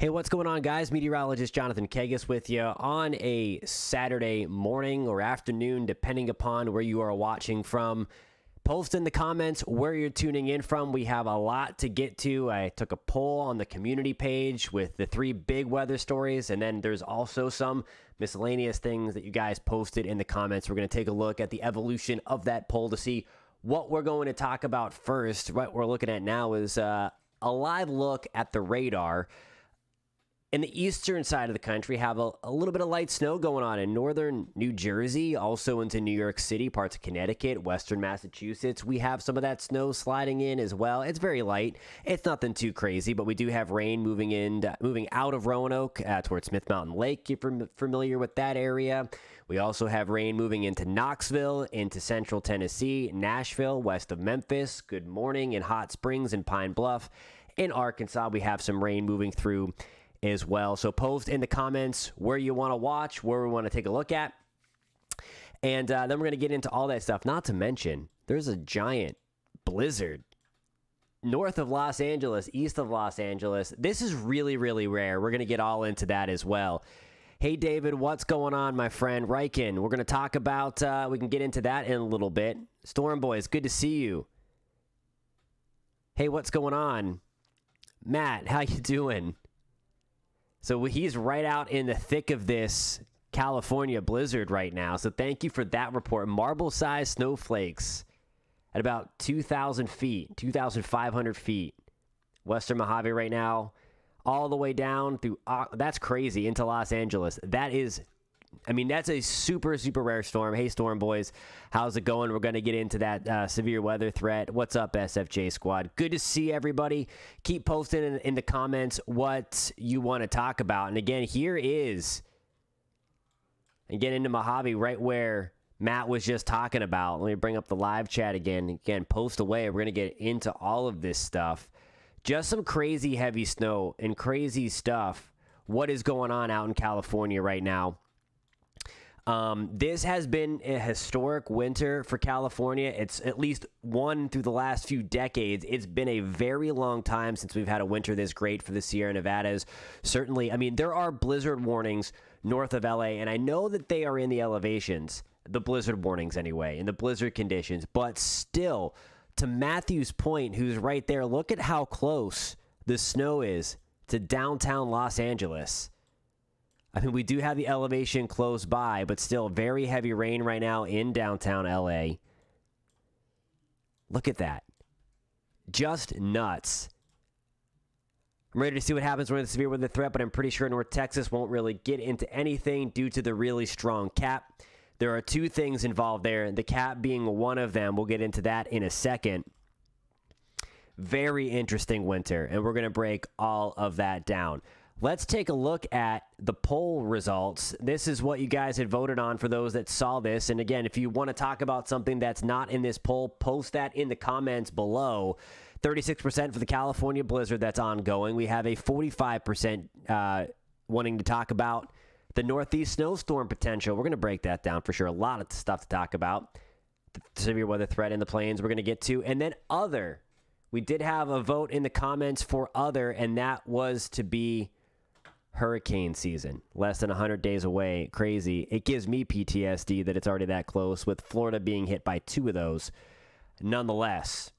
Hey, what's going on, guys? Meteorologist Jonathan Kagas with you on a Saturday morning or afternoon, depending upon where you are watching from. Post in the comments where you're tuning in from. We have a lot to get to. I took a poll on the community page with the 3 big weather stories, and then there's also some miscellaneous things that you guys posted in the comments. We're going to take a look at the evolution of that poll to see what we're going to talk about first. What we're looking at now is a live look at the radar. In the eastern side of the country, have a little bit of light snow going on in northern New Jersey, also into New York City, parts of Connecticut, western Massachusetts. We have some of that snow sliding in as well. It's very light. It's nothing too crazy, but we do have rain moving out of Roanoke towards Smith Mountain Lake. You're familiar with that area. We also have rain moving into Knoxville, into central Tennessee, Nashville, west of Memphis. Good morning in Hot Springs and Pine Bluff. In Arkansas, we have some rain moving through as well. So post in the comments where you want to watch, where we want to take a look at. And then we're going to get into all that stuff. Not to mention, there's a giant blizzard north of Los Angeles, east of Los Angeles. This is really, really rare. We're going to get all into that as well. Hey, David, what's going on, my friend? Riken, we're going to talk about, we can get into that in a little bit. Storm Boys, good to see you. Hey, what's going on? Matt, how you doing? So he's right out in the thick of this California blizzard right now. So thank you for that report. Marble-sized snowflakes at about 2,000 feet, 2,500 feet. Western Mojave right now, all the way down through, that's crazy, into Los Angeles. That is, I mean, that's a super, super rare storm. Hey, Storm Boys, how's it going? We're going to get into that severe weather threat. What's up, SFJ Squad? Good to see everybody. Keep posting in the comments what you want to talk about. And again, here is, again, into Mojave, right where Matt was just talking about. Let me bring up the live chat again. Again, post away. We're going to get into all of this stuff. Just some crazy heavy snow and crazy stuff. What is going on out in California right now? This has been a historic winter for California. It's at least one through the last few decades. It's been a very long time since we've had a winter this great for the Sierra Nevadas. Certainly, I mean, there are blizzard warnings north of LA, and I know that they are in the elevations, the blizzard warnings anyway, in the blizzard conditions. But still, to Matthew's point, who's right there, look at how close the snow is to downtown Los Angeles. I mean, we do have the elevation close by, but still very heavy rain right now in downtown LA. Look at that. Just nuts. I'm ready to see what happens when the severe weather threat, but I'm pretty sure North Texas won't really get into anything due to the really strong cap. There are 2 things involved there, the cap being one of them. We'll get into that in a second. Very interesting winter, and we're going to break all of that down. Let's take a look at the poll results. This is what you guys had voted on for those that saw this. And again, if you want to talk about something that's not in this poll, post that in the comments below. 36% for the California blizzard that's ongoing. We have a 45% wanting to talk about the Northeast Snowstorm potential. We're going to break that down for sure. A lot of stuff to talk about. The severe weather threat in the plains we're going to get to. And then other. We did have a vote in the comments for other, and that was to be hurricane season, less than 100 days away. Crazy. It gives me PTSD that it's already that close, with Florida being hit by 2 of those. Nonetheless.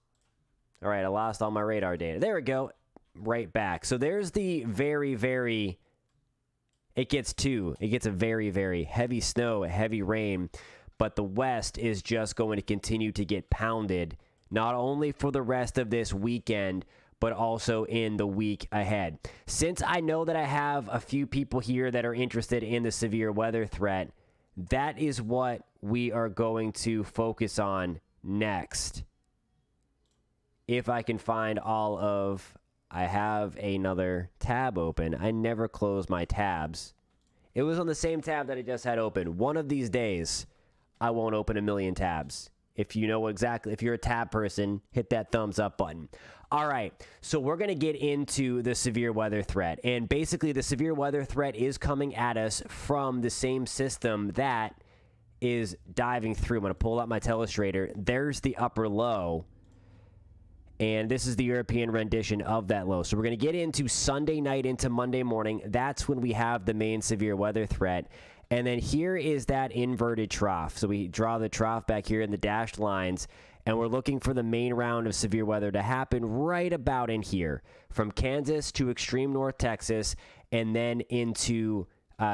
All right, I lost all my radar data. There we go. Right back. So there's the very, very, it gets 2. It gets a very, very heavy snow, heavy rain, but the West is just going to continue to get pounded, not only for the rest of this weekend, but also in the week ahead. Since I know that I have a few people here that are interested in the severe weather threat, that is what we are going to focus on next. If I can find all of, I have another tab open. I never close my tabs. It was on the same tab that I just had open. One of these days, I won't open a million tabs. If you know exactly, if you're a tab person, hit that thumbs up button. All right, so we're going to get into the severe weather threat. And basically, the severe weather threat is coming at us from the same system that is diving through. I'm going to pull out my telestrator. There's the upper low. And this is the European rendition of that low. So we're going to get into Sunday night into Monday morning. That's when we have the main severe weather threat. And then here is that inverted trough. So we draw the trough back here in the dashed lines, and we're looking for the main round of severe weather to happen right about in here, from Kansas to extreme North Texas, and then into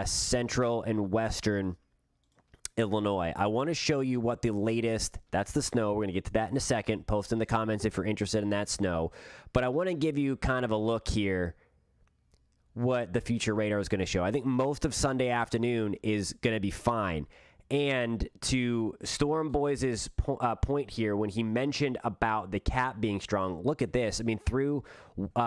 central and western Illinois. I want to show you what the latest, that's the snow. We're going to get to that in a second. Post in the comments if you're interested in that snow. But I want to give you kind of a look here what the future radar is going to show. I think most of Sunday afternoon is going to be fine. And to Storm Boys' point here, when he mentioned about the cap being strong, look at this. I mean, through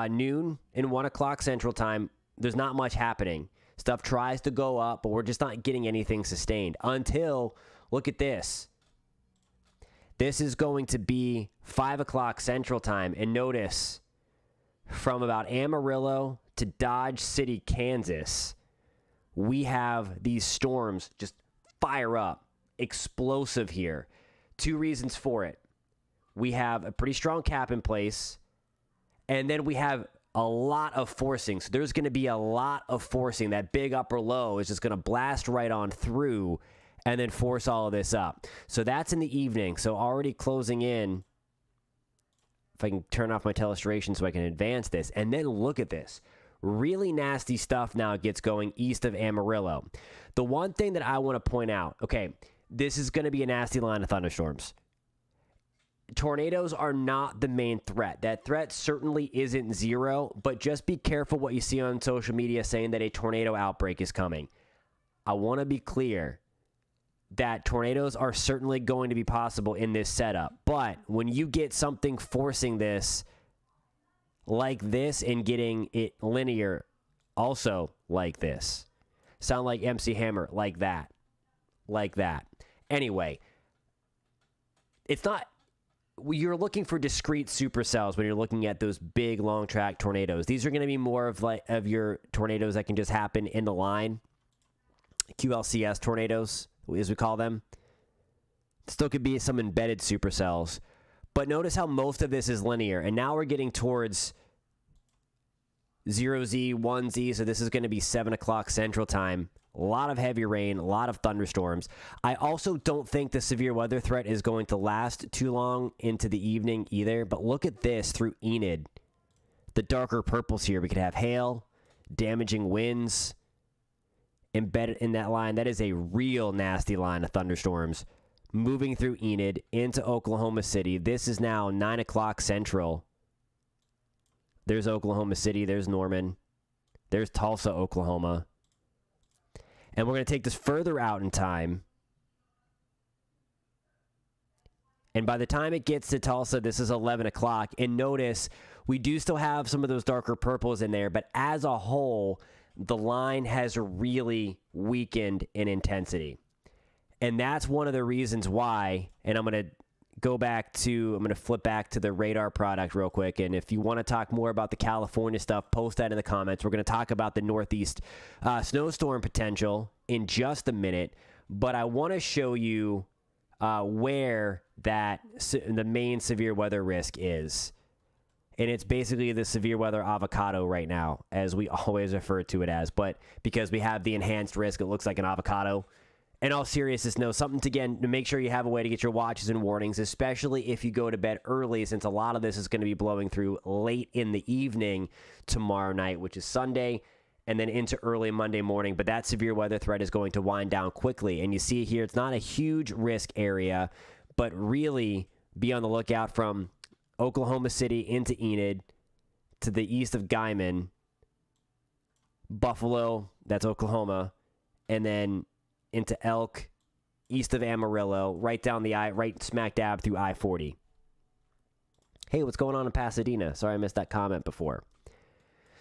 noon and 1 o'clock Central Time, there's not much happening. Stuff tries to go up, but we're just not getting anything sustained until, look at this. This is going to be 5 o'clock Central Time. And notice, from about Amarillo to Dodge City, Kansas, we have these storms just fire up. Explosive here. Two reasons for it. We have a pretty strong cap in place, and then we have a lot of forcing. So there's going to be a lot of forcing. That big upper low is just going to blast right on through and then force all of this up. So that's in the evening. So already closing in. If I can turn off my telestration so I can advance this. And then look at this. Really nasty stuff now gets going east of Amarillo. The one thing that I want to point out, okay, this is going to be a nasty line of thunderstorms. Tornadoes are not the main threat. That threat certainly isn't zero, but just be careful what you see on social media saying that a tornado outbreak is coming. I want to be clear that tornadoes are certainly going to be possible in this setup, but when you get something forcing this like this and getting it linear also like this, sound like MC Hammer, like that. Anyway, it's not, you're looking for discrete supercells when you're looking at those big long track tornadoes. These are going to be more of your tornadoes that can just happen in the line. QLCS tornadoes, as we call them. Still could be some embedded supercells. But notice how most of this is linear. And now we're getting towards 0Z, 1Z. So this is going to be 7 o'clock Central Time. A lot of heavy rain, a lot of thunderstorms. I also don't think the severe weather threat is going to last too long into the evening either. But look at this through Enid. The darker purples here. We could have hail, damaging winds embedded in that line. That is a real nasty line of thunderstorms moving through Enid into Oklahoma City. This is now 9 o'clock Central. There's Oklahoma City. There's Norman. There's Tulsa, Oklahoma. And we're going to take this further out in time. And by the time it gets to Tulsa, this is 11 o'clock. And notice, we do still have some of those darker purples in there. But as a whole, the line has really weakened in intensity. And that's one of the reasons why, and I'm going to flip back to the radar product real quick. And if you want to talk more about the California stuff, post that in the comments. We're going to talk about the Northeast snowstorm potential in just a minute. But I want to show you where the main severe weather risk is. And it's basically the severe weather avocado right now, as we always refer to it as. But because we have the enhanced risk, it looks like an avocado. In all seriousness, no, something to make sure you have a way to get your watches and warnings, especially if you go to bed early, since a lot of this is going to be blowing through late in the evening tomorrow night, which is Sunday, and then into early Monday morning. But that severe weather threat is going to wind down quickly. And you see here, it's not a huge risk area, but really be on the lookout from Oklahoma City into Enid to the east of Guyman, Buffalo, that's Oklahoma, and then into Elk, east of Amarillo, right smack dab through I-40. Hey, what's going on in Pasadena? Sorry I missed that comment before.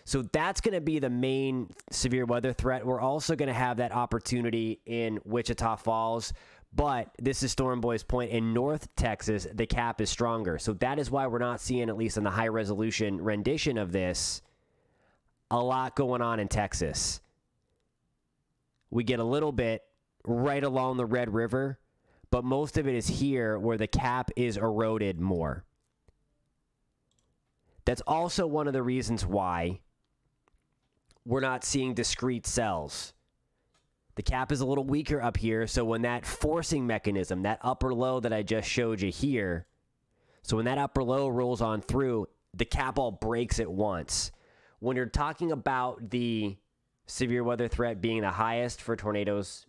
So that's going to be the main severe weather threat. We're also going to have that opportunity in Wichita Falls, but this is Storm Boy's point. In North Texas, the cap is stronger. So that is why we're not seeing, at least in the high-resolution rendition of this, a lot going on in Texas. We get a little bit right along the Red River, but most of it is here where the cap is eroded more. That's also one of the reasons why we're not seeing discrete cells. The cap is a little weaker up here, so when that forcing mechanism, that upper low that I just showed you here, so when that upper low rolls on through, the cap all breaks at once. When you're talking about the severe weather threat being the highest for tornadoes,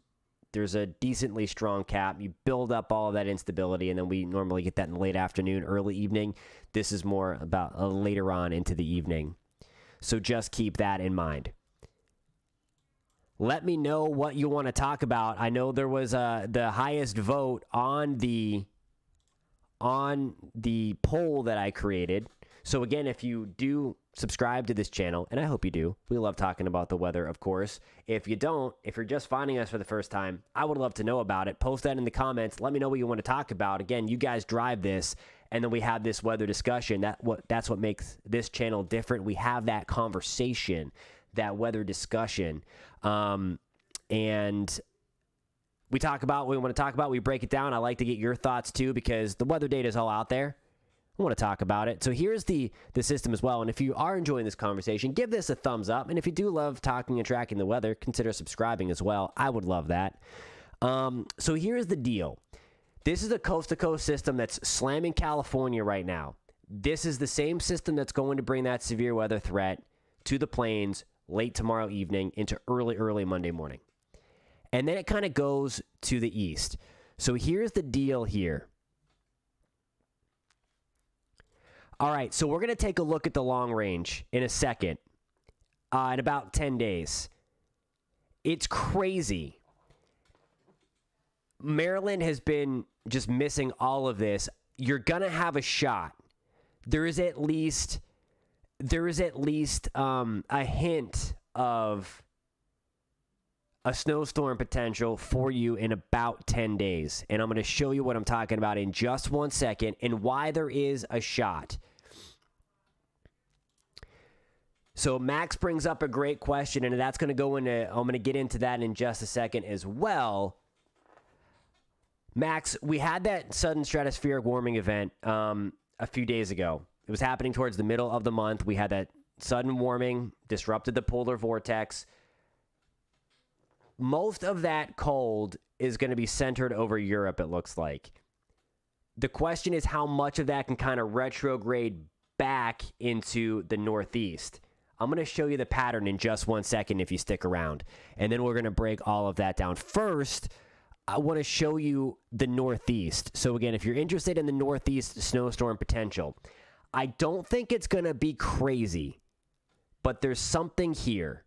there's a decently strong cap. You build up all of that instability, and then we normally get that in the late afternoon, early evening. This is more about later on into the evening. So just keep that in mind. Let me know what you want to talk about. I know there was the highest vote on the poll that I created. So again, if you do subscribe to this channel, and I hope you do, we love talking about the weather, of course. If you don't, if you're just finding us for the first time, I would love to know about it. Post that in the comments. Let me know what you want to talk about. Again, you guys drive this, and then we have this weather discussion. That's what makes this channel different. We have that conversation, that weather discussion, and we talk about what we want to talk about. We break it down. I like to get your thoughts too, because the weather data is all out there. I want to talk about it. So here's the system as well. And if you are enjoying this conversation, give this a thumbs up. And if you do love talking and tracking the weather, consider subscribing as well. I would love that. So here's the deal. This is a coast-to-coast system that's slamming California right now. This is the same system that's going to bring that severe weather threat to the plains late tomorrow evening into early Monday morning. And then it kind of goes to the east. So here's the deal here. All right, so we're going to take a look at the long range in a second, in about 10 days. It's crazy. Maryland has been just missing all of this. You're going to have a shot. There is at least a hint of a snowstorm potential for you in about 10 days. And I'm going to show you what I'm talking about in just 1 second and why there is a shot. So Max brings up a great question, and that's going to go into, I'm going to get into that in just a second as well. Max, we had that sudden stratospheric warming event a few days ago. It was happening towards the middle of the month. We had that sudden warming, disrupted the polar vortex. Most of that cold is going to be centered over Europe, it looks like. The question is how much of that can kind of retrograde back into the Northeast. I'm going to show you the pattern in just 1 second if you stick around. And then we're going to break all of that down. First, I want to show you the Northeast. So again, if you're interested in the Northeast snowstorm potential, I don't think it's going to be crazy, but there's something here.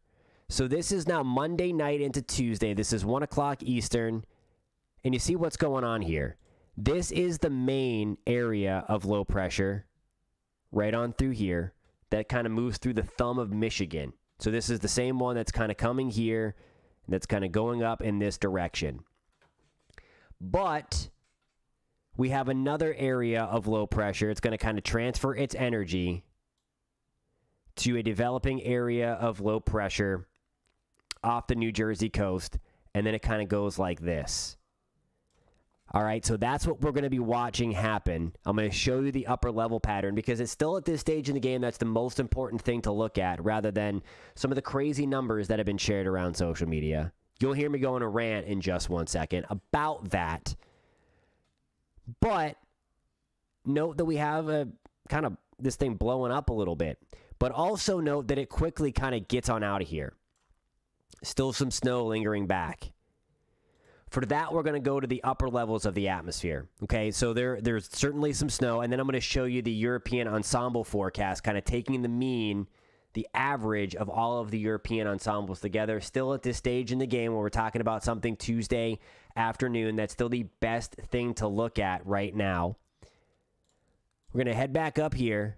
So this is now Monday night into Tuesday. This is 1 o'clock Eastern. And you see what's going on here. This is the main area of low pressure right on through here that kind of moves through the thumb of Michigan. So this is the same one that's kind of coming here, that's kind of going up in this direction. But we have another area of low pressure. It's going to kind of transfer its energy to a developing area of low pressure off the New Jersey coast, and then it kind of goes like this. All right, so that's what we're going to be watching happen. I'm going to show you the upper level pattern because it's still at this stage in the game that's the most important thing to look at rather than some of the crazy numbers that have been shared around social media. You'll hear me go on a rant in just 1 second about that. But note that we have a kind of this thing blowing up a little bit. But also note that it quickly kind of gets on out of here. Still some snow lingering back. For that, we're going to go to the upper levels of the atmosphere. Okay, so there's certainly some snow, and then I'm going to show you the European ensemble forecast, kind of taking the mean, the average of all of the European ensembles together. Still at this stage in the game where we're talking about something Tuesday afternoon, that's still the best thing to look at right now. We're going to head back up here,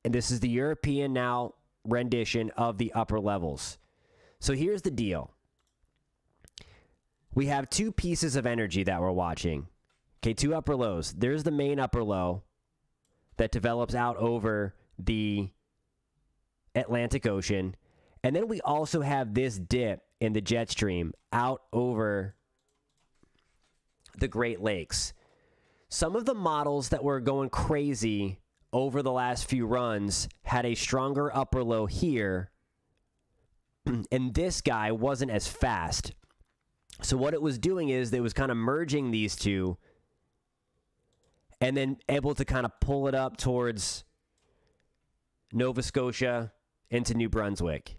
and this is the European now rendition of the upper levels. So here's the deal. We have two pieces of energy that we're watching. Okay, two upper lows. There's the main upper low that develops out over the Atlantic Ocean. And then we also have this dip in the jet stream out over the Great Lakes. Some of the models that were going crazy over the last few runs had a stronger upper low here, and this guy wasn't as fast. So what it was doing is it was kind of merging these two and then able to kind of pull it up towards Nova Scotia into New Brunswick.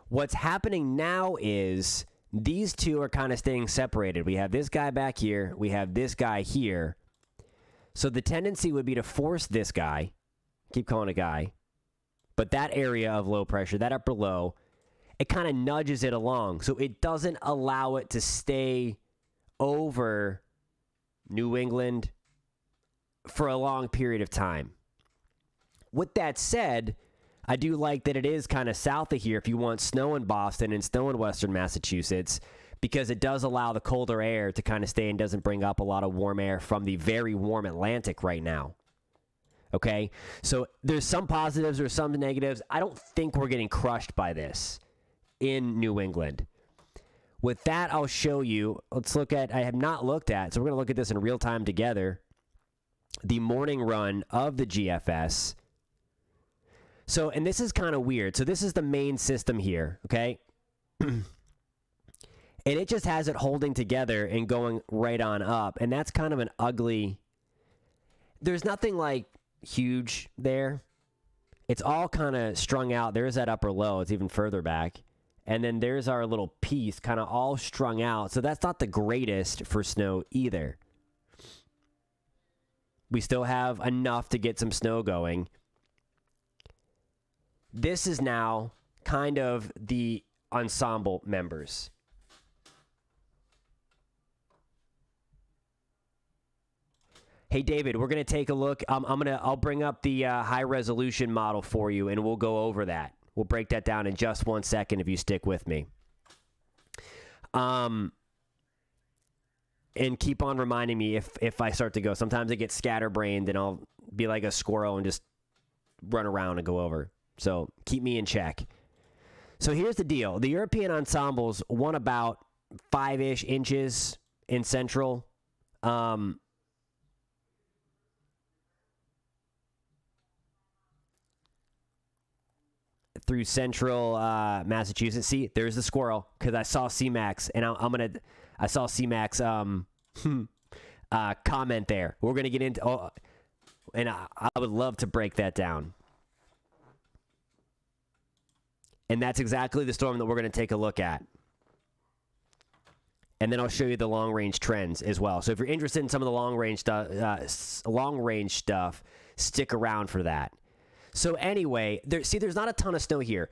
What's happening now is these two are kind of staying separated. We have this guy back here. We have this guy here. So the tendency would be to force this guy, keep calling it a guy, but that area of low pressure, that upper low, it kind of nudges it along. So it doesn't allow it to stay over New England for a long period of time. With that said, I do like that it is kind of south of here if you want snow in Boston and snow in western Massachusetts, because it does allow the colder air to kind of stay and doesn't bring up a lot of warm air from the very warm Atlantic right now. Okay? So there's some positives, there's some negatives. I don't think we're getting crushed by this in New England. With that, I'll show you. Let's look at, I have not looked at, so we're going to look at this in real time together, the morning run of the GFS. So, and this is kind of weird. So this is the main system here, okay? And it just has it holding together and going right on up. And that's kind of an ugly, there's nothing like huge there. It's all kind of strung out. There's that upper low. It's even further back. And then there's our little piece kind of all strung out. So that's not the greatest for snow either. We still have enough to get some snow going. This is now kind of the ensemble members. Hey, David, we're going to take a look. I'll bring up the high resolution model for you, and we'll go over that. We'll break that down in just 1 second if you stick with me. And keep on reminding me if I start to go. Sometimes I get scatterbrained, and I'll be like a squirrel and just run around and go over. So keep me in check. So here's the deal. The European ensembles won about 5-ish inches in Central. Through Central Massachusetts. See, there's the squirrel, because I saw C-Max, and I saw C-Max comment there. We're gonna get into, and I would love to break that down. And that's exactly the storm that we're going to take a look at. And then I'll show you the long-range trends as well. So if you're interested in some of the long-range stuff, stick around for that. So anyway, there's not a ton of snow here.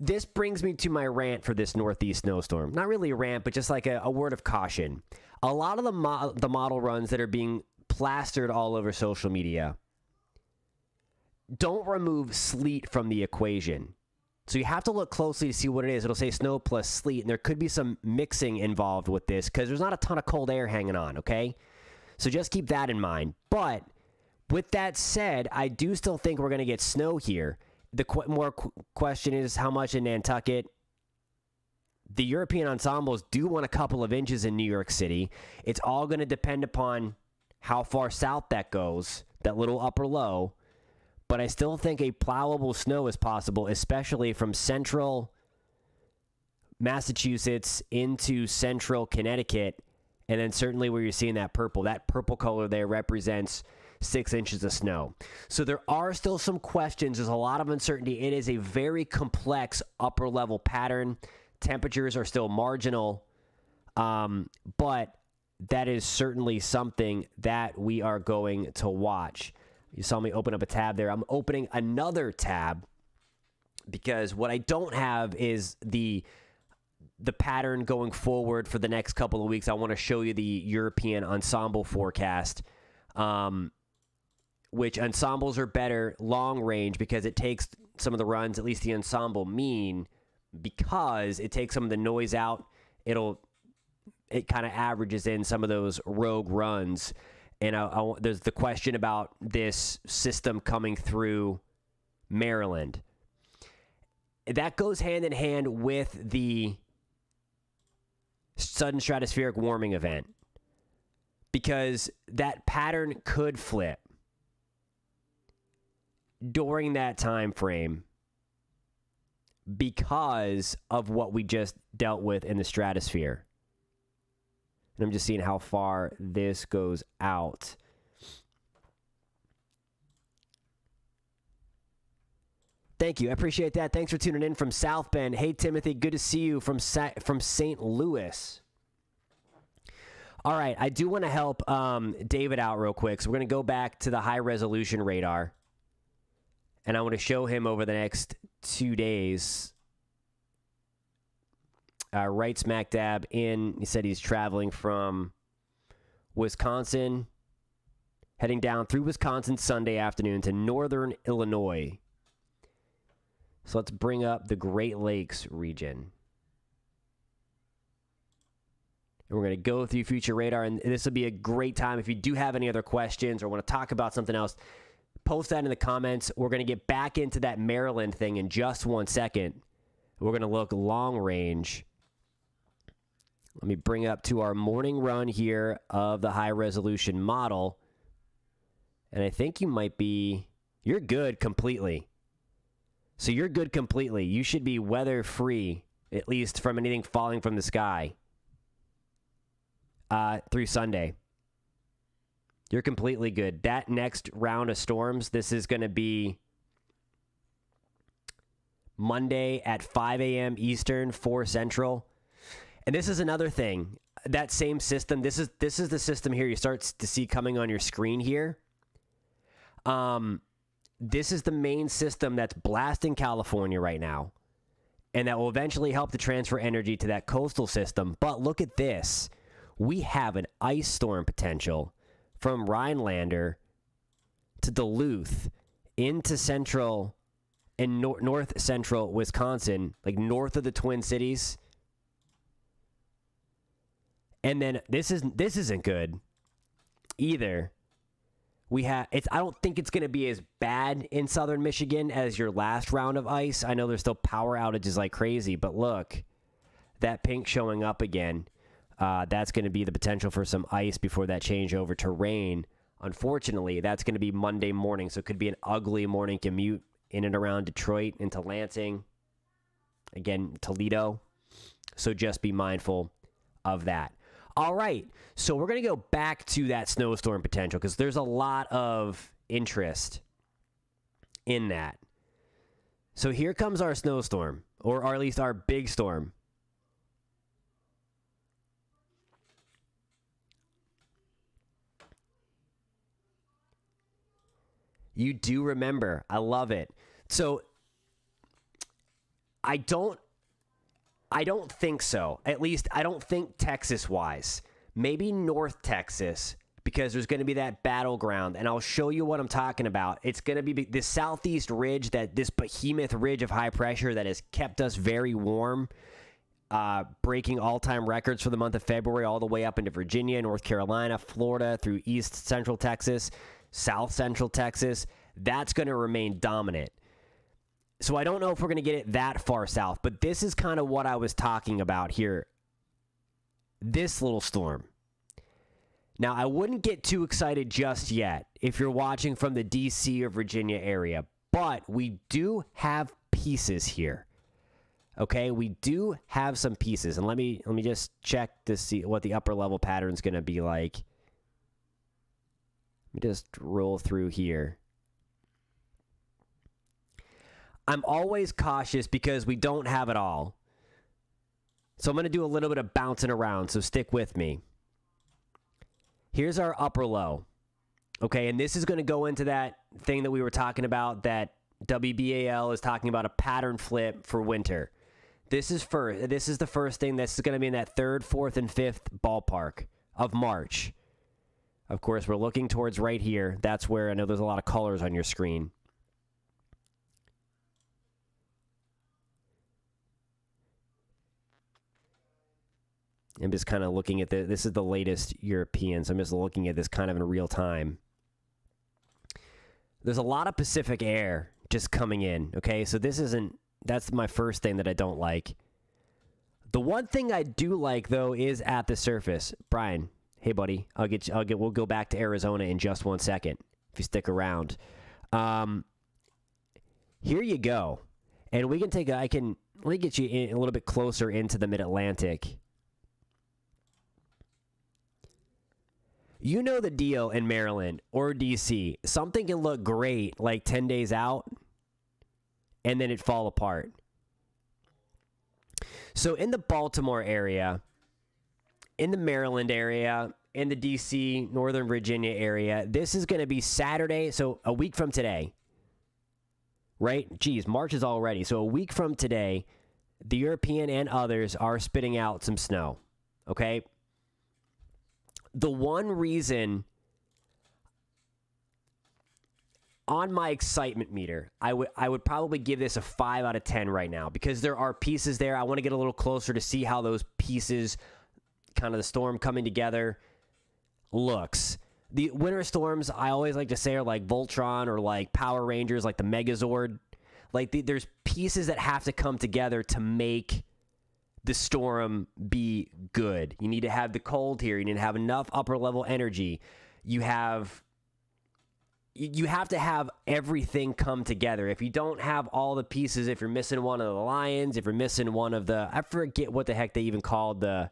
This brings me to my rant for this Northeast snowstorm. Not really a rant, but just like a word of caution. A lot of the model runs that are being plastered all over social media don't remove sleet from the equation. So you have to look closely to see what it is. It'll say snow plus sleet, and there could be some mixing involved with this because there's not a ton of cold air hanging on, okay? So just keep that in mind. But with that said, I do still think we're going to get snow here. The question is how much in Nantucket. The European ensembles do want a couple of inches in New York City. It's all going to depend upon how far south that goes, that little upper low. But I still think a plowable snow is possible, especially from central Massachusetts into central Connecticut, and then certainly where you're seeing that purple. That purple color there represents 6 inches of snow. So there are still some questions. There's a lot of uncertainty. It is a very complex upper-level pattern. Temperatures are still marginal, but that is certainly something that we are going to watch. You saw me open up a tab there. I'm opening another tab because what I don't have is the pattern going forward for the next couple of weeks. I want to show you the European ensemble forecast, which ensembles are better long range because it takes some of the runs, at least the ensemble mean, because it takes some of the noise out. It kind of averages in some of those rogue runs. And there's the question about this system coming through Maryland. That goes hand in hand with the sudden stratospheric warming event, because that pattern could flip. during that time frame because of what we just dealt with in the stratosphere. And I'm just seeing how far this goes out. Thank you. I appreciate that. Thanks for tuning in from South Bend. Hey, Timothy, good to see you from St. Louis. All right, I do want to help David out real quick. So we're going to go back to the high-resolution radar. And I want to show him over the next 2 days. Right smack dab in. He said he's traveling from Wisconsin, heading down through Wisconsin Sunday afternoon to northern Illinois. So let's bring up the Great Lakes region. And we're going to go through future radar, and this will be a great time. If you do have any other questions or want to talk about something else, post that in the comments. We're going to get back into that Maryland thing in just 1 second. We're going to look long range. Let me bring up to our morning run here of the high-resolution model. And I think you're good completely. So you're good completely. You should be weather-free, at least from anything falling from the sky, through Sunday. You're completely good. That next round of storms, this is going to be Monday at 5 a.m. Eastern, 4 Central. And this is another thing. That same system, this is the system here you start to see coming on your screen here. This is the main system that's blasting California right now, and that will eventually help to transfer energy to that coastal system. But look at this. We have an ice storm potential from Rhinelander to Duluth into central and north central Wisconsin, like north of the Twin Cities. And then this isn't good either. I don't think it's going to be as bad in southern Michigan as your last round of ice. I know there's still power outages like crazy, but look, that pink showing up again. That's going to be the potential for some ice before that change over to rain. Unfortunately, that's going to be Monday morning, so it could be an ugly morning commute in and around Detroit into Lansing. Again, Toledo. So just be mindful of that. All right, so we're going to go back to that snowstorm potential because there's a lot of interest in that. So here comes our snowstorm, or at least our big storm. You do remember. I love it. So I don't think so. At least I don't think Texas-wise. Maybe North Texas, because there's going to be that battleground, and I'll show you what I'm talking about. It's going to be the southeast ridge, this behemoth ridge of high pressure that has kept us very warm, breaking all-time records for the month of February all the way up into Virginia, North Carolina, Florida, through east central Texas, south central Texas. That's going to remain dominant. So I don't know if we're going to get it that far south, but this is kind of what I was talking about here. This little storm. Now, I wouldn't get too excited just yet if you're watching from the D.C. or Virginia area, but we do have pieces here. Okay, we do have some pieces, and let me just check to see what the upper level pattern is going to be like. Let me just roll through here. I'm always cautious because we don't have it all. So I'm going to do a little bit of bouncing around, so stick with me. Here's our upper low. Okay, and this is going to go into that thing that we were talking about, that WBAL is talking about a pattern flip for winter. This is the first thing that's going to be in that 3rd, 4th, and 5th ballpark of March. Of course, we're looking towards right here. That's where I know there's a lot of colors on your screen. I'm just kind of looking at this is the latest European, so I'm just looking at this kind of in real time. There's a lot of Pacific air just coming in, okay? So that's my first thing that I don't like. The one thing I do like, though, is at the surface. Brian, hey, buddy, we'll go back to Arizona in just 1 second if you stick around. here you go. And we can take let me get you in a little bit closer into the mid-Atlantic. You know the deal in Maryland or DC. Something can look great like 10 days out, and then it fall apart. So in the Baltimore area, in the Maryland area, in the DC, Northern Virginia area, this is going to be Saturday, so a week from today. Right? Geez, March is already. So a week from today, the European and others are spitting out some snow. Okay? The one reason on my excitement meter, I would probably give this a 5 out of 10 right now because there are pieces there. I want to get a little closer to see how those pieces, kind of the storm coming together, looks. The winter storms, I always like to say, are like Voltron or like Power Rangers, like the Megazord. Like there's pieces that have to come together to make the storm be good. You need to have the cold here. You need to have enough upper level energy. You have to have everything come together. If you don't have all the pieces, if you're missing one of the lions, if you're missing one of the, I forget what the heck they even called the.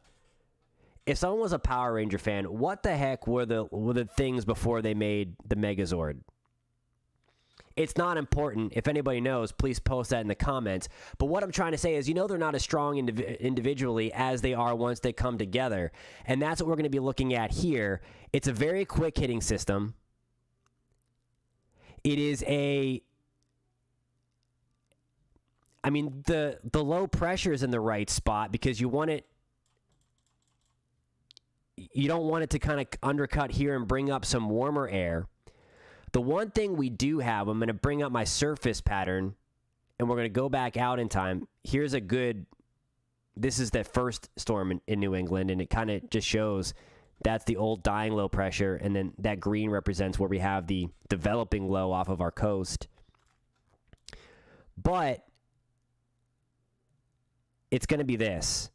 If someone was a Power Ranger fan, what the heck were the things before they made the Megazord? It's not important. If anybody knows, please post that in the comments. But what I'm trying to say is, they're not as strong individually as they are once they come together. And that's what we're going to be looking at here. It's a very quick hitting system. It is the low pressure is in the right spot because you don't want it to kind of undercut here and bring up some warmer air. The one thing we do have, I'm going to bring up my surface pattern, and we're going to go back out in time. This is the first storm in New England, and it kind of just shows that's the old dying low pressure, and then that green represents where we have the developing low off of our coast. But it's going to be this.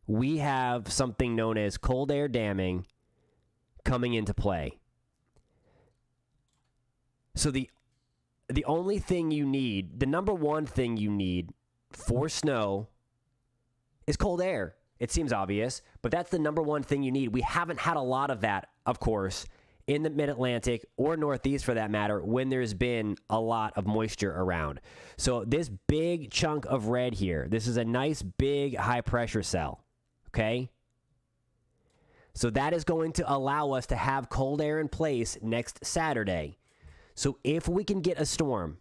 We have something known as cold air damming coming into play. So the only thing you need, the number one thing you need for snow is cold air. It seems obvious, but that's the number one thing you need. We haven't had a lot of that, of course, in the mid-Atlantic or Northeast for that matter, when there's been a lot of moisture around. So this big chunk of red here, this is a nice big high pressure cell. Okay? So that is going to allow us to have cold air in place next Saturday. So if we can get a storm,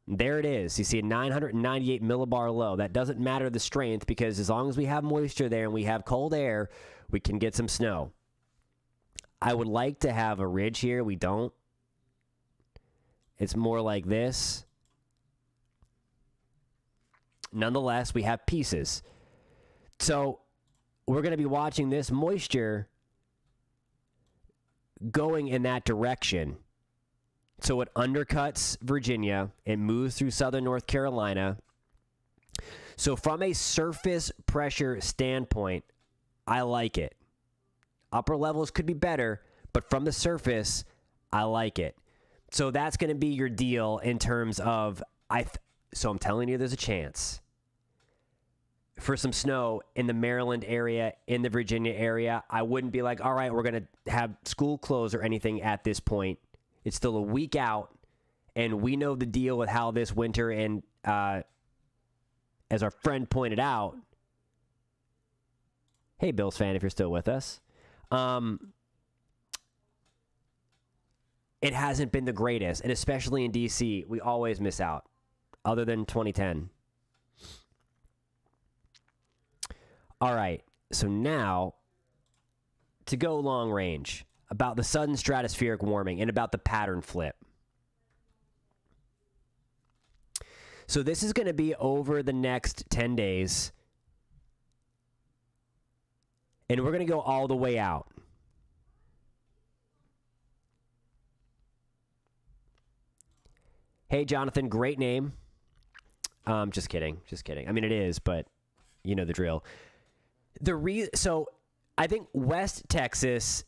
there it is. You see a 998 millibar low. That doesn't matter the strength because as long as we have moisture there and we have cold air, we can get some snow. I would like to have a ridge here. We don't. It's more like this. Nonetheless, we have pieces. So we're going to be watching this moisture going in that direction. So it undercuts Virginia. It moves through southern North Carolina. So from a surface pressure standpoint, I like it. Upper levels could be better, but from the surface, I like it. So that's going to be your deal in terms of, so I'm telling you there's a chance for some snow in the Maryland area, in the Virginia area. I wouldn't be like, all right, we're going to have school closed or anything at this point. It's still a week out, and we know the deal with how this winter, and as our friend pointed out, hey, Bills fan, if you're still with us, it hasn't been the greatest, and especially in D.C., we always miss out, other than 2010. All right, so now to go long range about the sudden stratospheric warming and about the pattern flip. So this is going to be over the next 10 days, and we're going to go all the way out. Hey, Jonathan, great name. Just kidding. I mean, it is, but you know the drill. So I think West Texas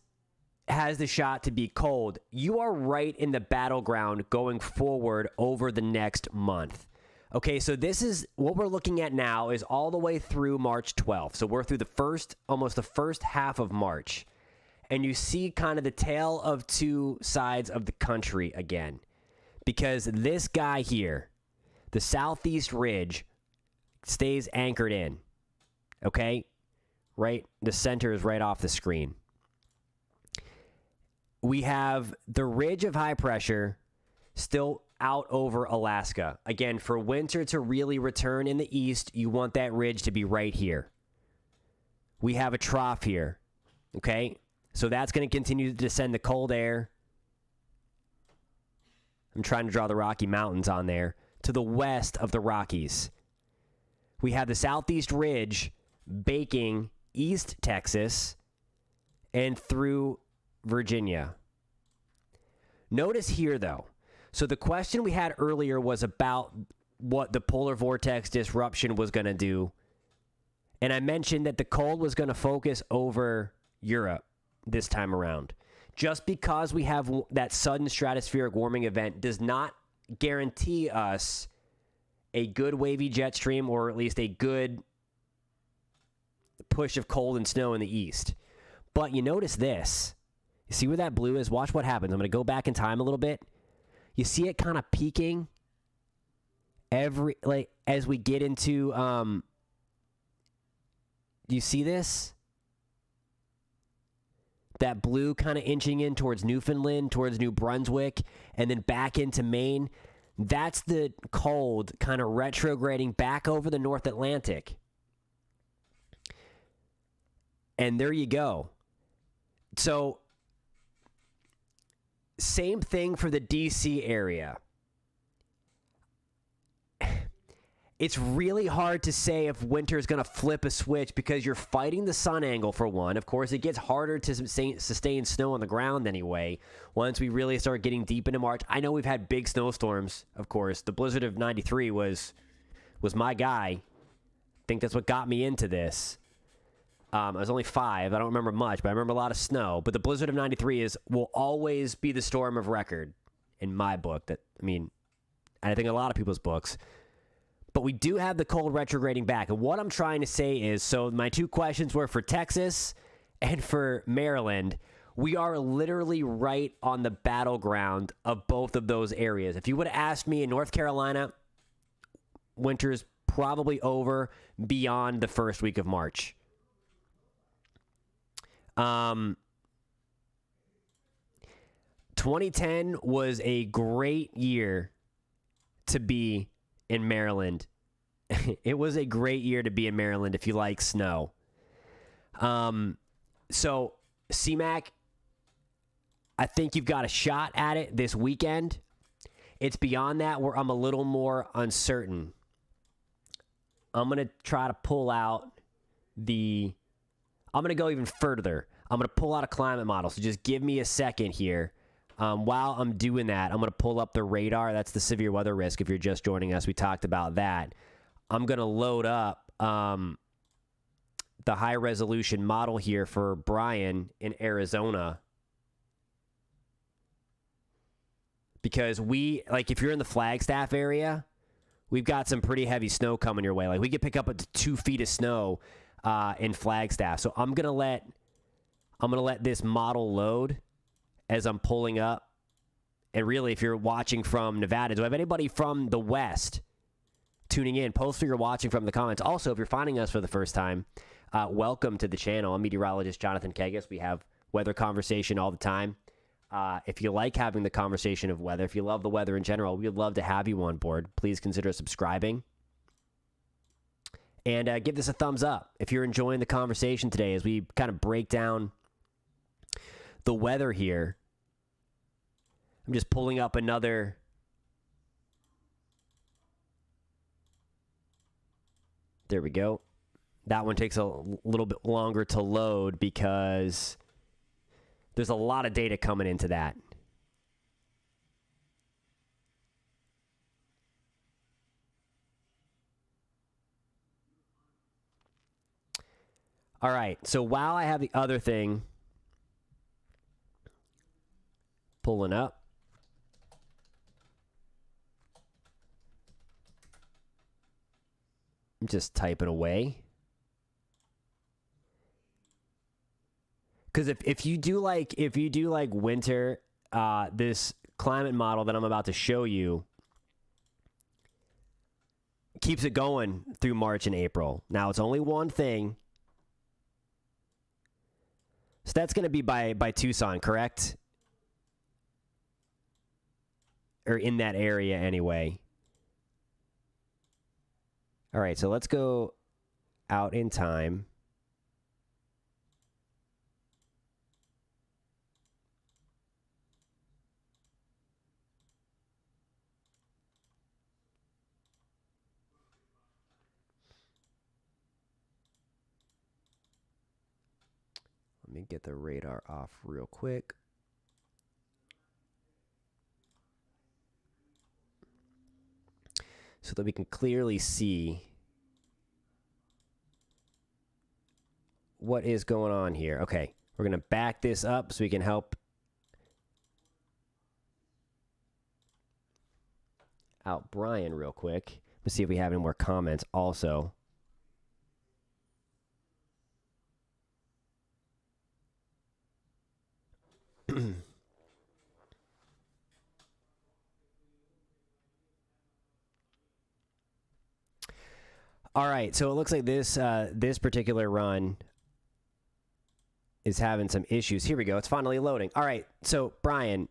has the shot to be cold, you are right in the battleground going forward over the next month. Okay, so this is what we're looking at now is all the way through March 12th. So we're through almost the first half of March. And you see kind of the tale of two sides of the country again. Because this guy here, the Southeast Ridge, stays anchored in. Okay? Right? The center is right off the screen. We have the ridge of high pressure still out over Alaska. Again, for winter to really return in the east, you want that ridge to be right here. We have a trough here. Okay? So that's going to continue to descend the cold air. I'm trying to draw the Rocky Mountains on there. To the west of the Rockies. We have the Southeast Ridge baking East Texas and through Virginia. Notice here, though. So the question we had earlier was about what the polar vortex disruption was going to do. And I mentioned that the cold was going to focus over Europe this time around. Just because we have that sudden stratospheric warming event does not guarantee us a good wavy jet stream or at least a good push of cold and snow in the east. But you notice this. You see where that blue is? Watch what happens. I'm going to go back in time a little bit. You see it kind of peaking as we get into do you see this? That blue kind of inching in towards Newfoundland, towards New Brunswick, and then back into Maine. That's the cold kind of retrograding back over the North Atlantic. And there you go. So, same thing for the DC area. It's really hard to say if winter is going to flip a switch because you're fighting the sun angle for one. Of course, it gets harder to sustain snow on the ground anyway once we really start getting deep into March. I know we've had big snowstorms, of course. The blizzard of 93 was my guy. I think that's what got me into this. I was only 5. I don't remember much, but I remember a lot of snow. But the blizzard of 93 will always be the storm of record in my book. And I think a lot of people's books. But we do have the cold retrograding back. And what I'm trying to say is, so my two questions were for Texas and for Maryland. We are literally right on the battleground of both of those areas. If you would have asked me in North Carolina, winter's probably over beyond the first week of March. 2010 was a great year to be in Maryland. It was a great year to be in Maryland if you like snow. So CMAC, I think you've got a shot at it this weekend. It's beyond that where I'm a little more uncertain. I'm going to try to pull out I'm going to go even further. I'm going to pull out a climate model. So just give me a second here. While I'm doing that, I'm going to pull up the radar. That's the severe weather risk. If you're just joining us, we talked about that. I'm going to load up the high resolution model here for Brian in Arizona. Because if you're in the Flagstaff area, we've got some pretty heavy snow coming your way. Like we could pick up up to 2 feet of snow in Flagstaff. So I'm going to let this model load as I'm pulling up. And really, if you're watching from Nevada, do I have anybody from the West tuning in? Post who you're watching from in the comments. Also, if you're finding us for the first time, welcome to the channel. I'm meteorologist Jonathan Kegas. We have weather conversation all the time. If you like having the conversation of weather, if you love the weather in general, we'd love to have you on board. Please consider subscribing. And give this a thumbs up if you're enjoying the conversation today as we kind of break down the weather here. I'm just pulling up another. There we go. That one takes a little bit longer to load because there's a lot of data coming into that. All right. So while I have the other thing pulling up. I'm just typing away. Because if you do like winter, this climate model that I'm about to show you keeps it going through March and April. Now, it's only one thing. So that's going to be by Tucson, correct? Or in that area anyway. All right, so let's go out in time. Let me get the radar off real quick. So that we can clearly see what is going on here. Okay, we're going to back this up so we can help out Brian real quick. Let's see if we have any more comments also. All right, so it looks like this particular run is having some issues. Here we go. It's finally loading. All right, so Brian,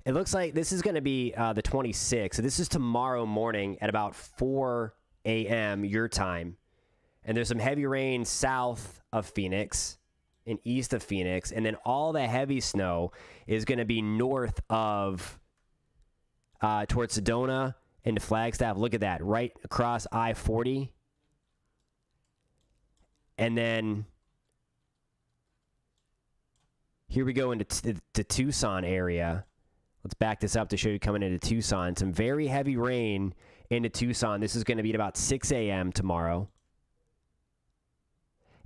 it looks like this is going to be the 26th. So this is tomorrow morning at about 4 a.m. your time. And there's some heavy rain south of Phoenix and east of Phoenix. And then all the heavy snow is going to be north of towards Sedona into Flagstaff. Look at that, right across I-40. And then here we go into the Tucson area. Let's back this up to show you coming into Tucson. Some very heavy rain into Tucson. This is going to be at about 6 a.m. tomorrow.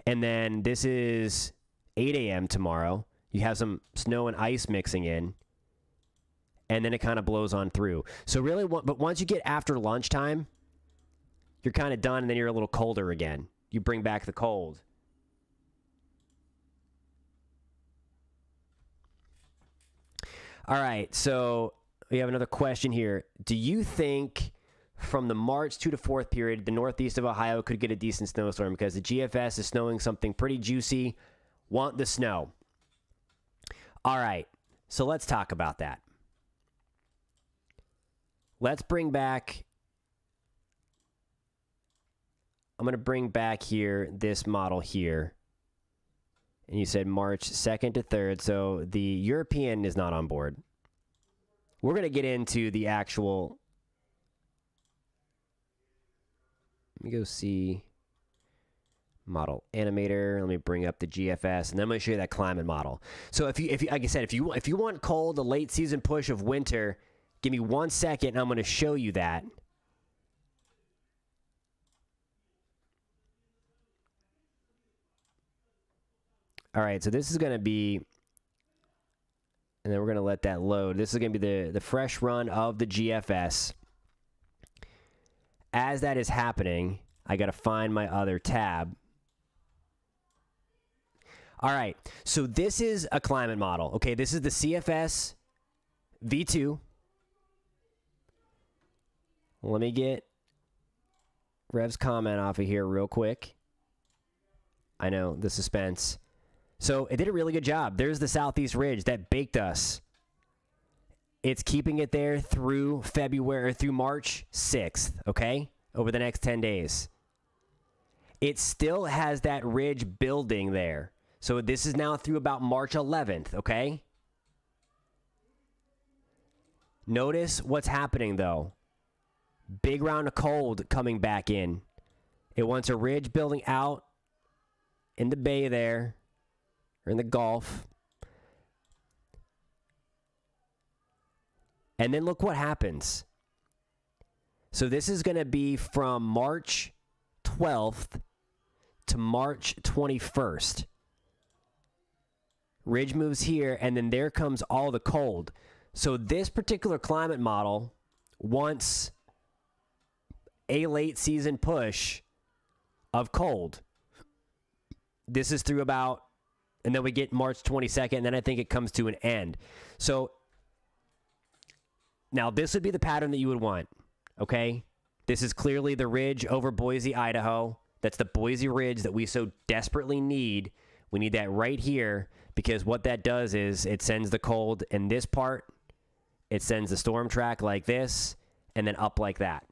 And then this is 8 a.m. tomorrow. You have some snow and ice mixing in. And then it kind of blows on through. So really, but once you get after lunchtime, you're kind of done, and then you're a little colder again. You bring back the cold. All right, so we have another question here. Do you think from the March 2 to 4th period, the northeast of Ohio could get a decent snowstorm? Because the GFS is snowing something pretty juicy. Want the snow. All right, so let's talk about that. Let's bring back, I'm going to bring back here this model here. And you said March 2nd to 3rd, so the European is not on board. We're going to get into the actual, let me go see model animator. Let me bring up the GFS, and then I'm going to show you that climate model. So if you like I said, if you want cold, the late season push of winter, give me 1 second, and I'm going to show you that. All right, so this is going to be, and then we're going to let that load. This is going to be the fresh run of the GFS. As that is happening, I got to find my other tab. All right, so this is a climate model. Okay, this is the CFS V2. Let me get Rev's comment off of here real quick. I know, the suspense. So it did a really good job. There's the Southeast Ridge that baked us. It's keeping it there through February, through March 6th, okay? Over the next 10 days. It still has that ridge building there. So this is now through about March 11th, okay? Notice what's happening, though. Big round of cold coming back in. It wants a ridge building out in the bay there, or in the Gulf. And then look what happens. So this is going to be from March 12th to March 21st. ridge moves here, and then there comes all the cold. So this particular climate model wants a late season push of cold. This is through about, and then we get March 22nd, and then I think it comes to an end. So now this would be the pattern that you would want, okay? This is clearly the ridge over Boise, Idaho. That's the Boise Ridge that we so desperately need. We need that right here, because what that does is it sends the cold in this part, it sends the storm track like this, and then up like that.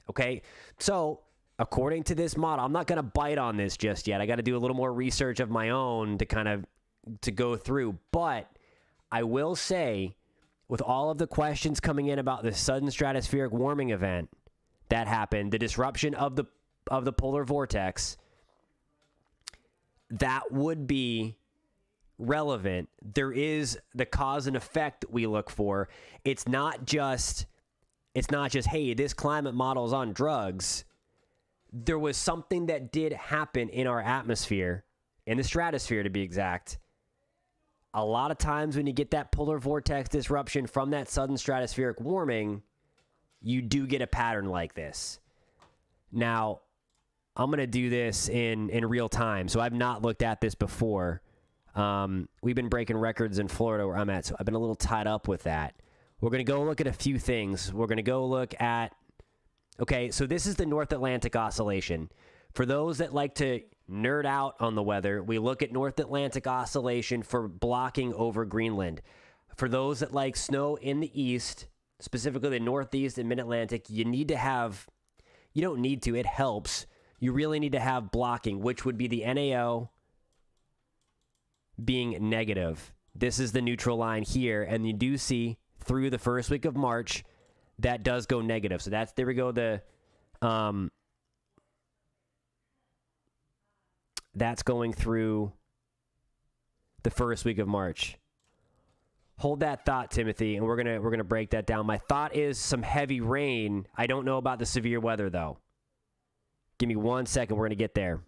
Okay? So, according to this model, I'm not going to bite on this just yet. I got to do a little more research of my own to go through. But I will say, with all of the questions coming in about the sudden stratospheric warming event that happened, the disruption of the polar vortex, that would be relevant. There is the cause and effect we look for. It's not just, hey, this climate model is on drugs. There was something that did happen in our atmosphere, in the stratosphere to be exact. A lot of times when you get that polar vortex disruption from that sudden stratospheric warming, you do get a pattern like this. Now, I'm going to do this in real time, so I've not looked at this before. We've been breaking records in Florida where I'm at, so I've been a little tied up with that. We're going to go look at a few things. We're going to go look at, okay, so this is the North Atlantic Oscillation. For those that like to nerd out on the weather, we look at North Atlantic Oscillation for blocking over Greenland. For those that like snow in the east, specifically the Northeast and Mid-Atlantic, you don't need to, it helps. You really need to have blocking, which would be the NAO being negative. This is the neutral line here, and you do see through the first week of March that does go negative. So there we go, that's going through the first week of March. Hold that thought, Timothy, and we're gonna break that down. My thought is some heavy rain. I don't know about the severe weather though. Give me 1 second. We're gonna get there.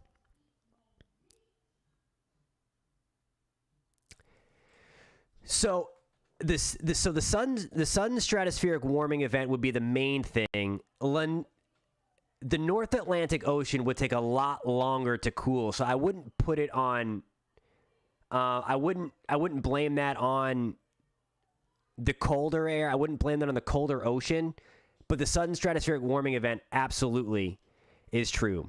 So the sudden stratospheric warming event would be the main thing. The North Atlantic Ocean would take a lot longer to cool, so I wouldn't put it on. I wouldn't blame that on the colder air. I wouldn't blame that on the colder ocean. But the sudden stratospheric warming event absolutely is true.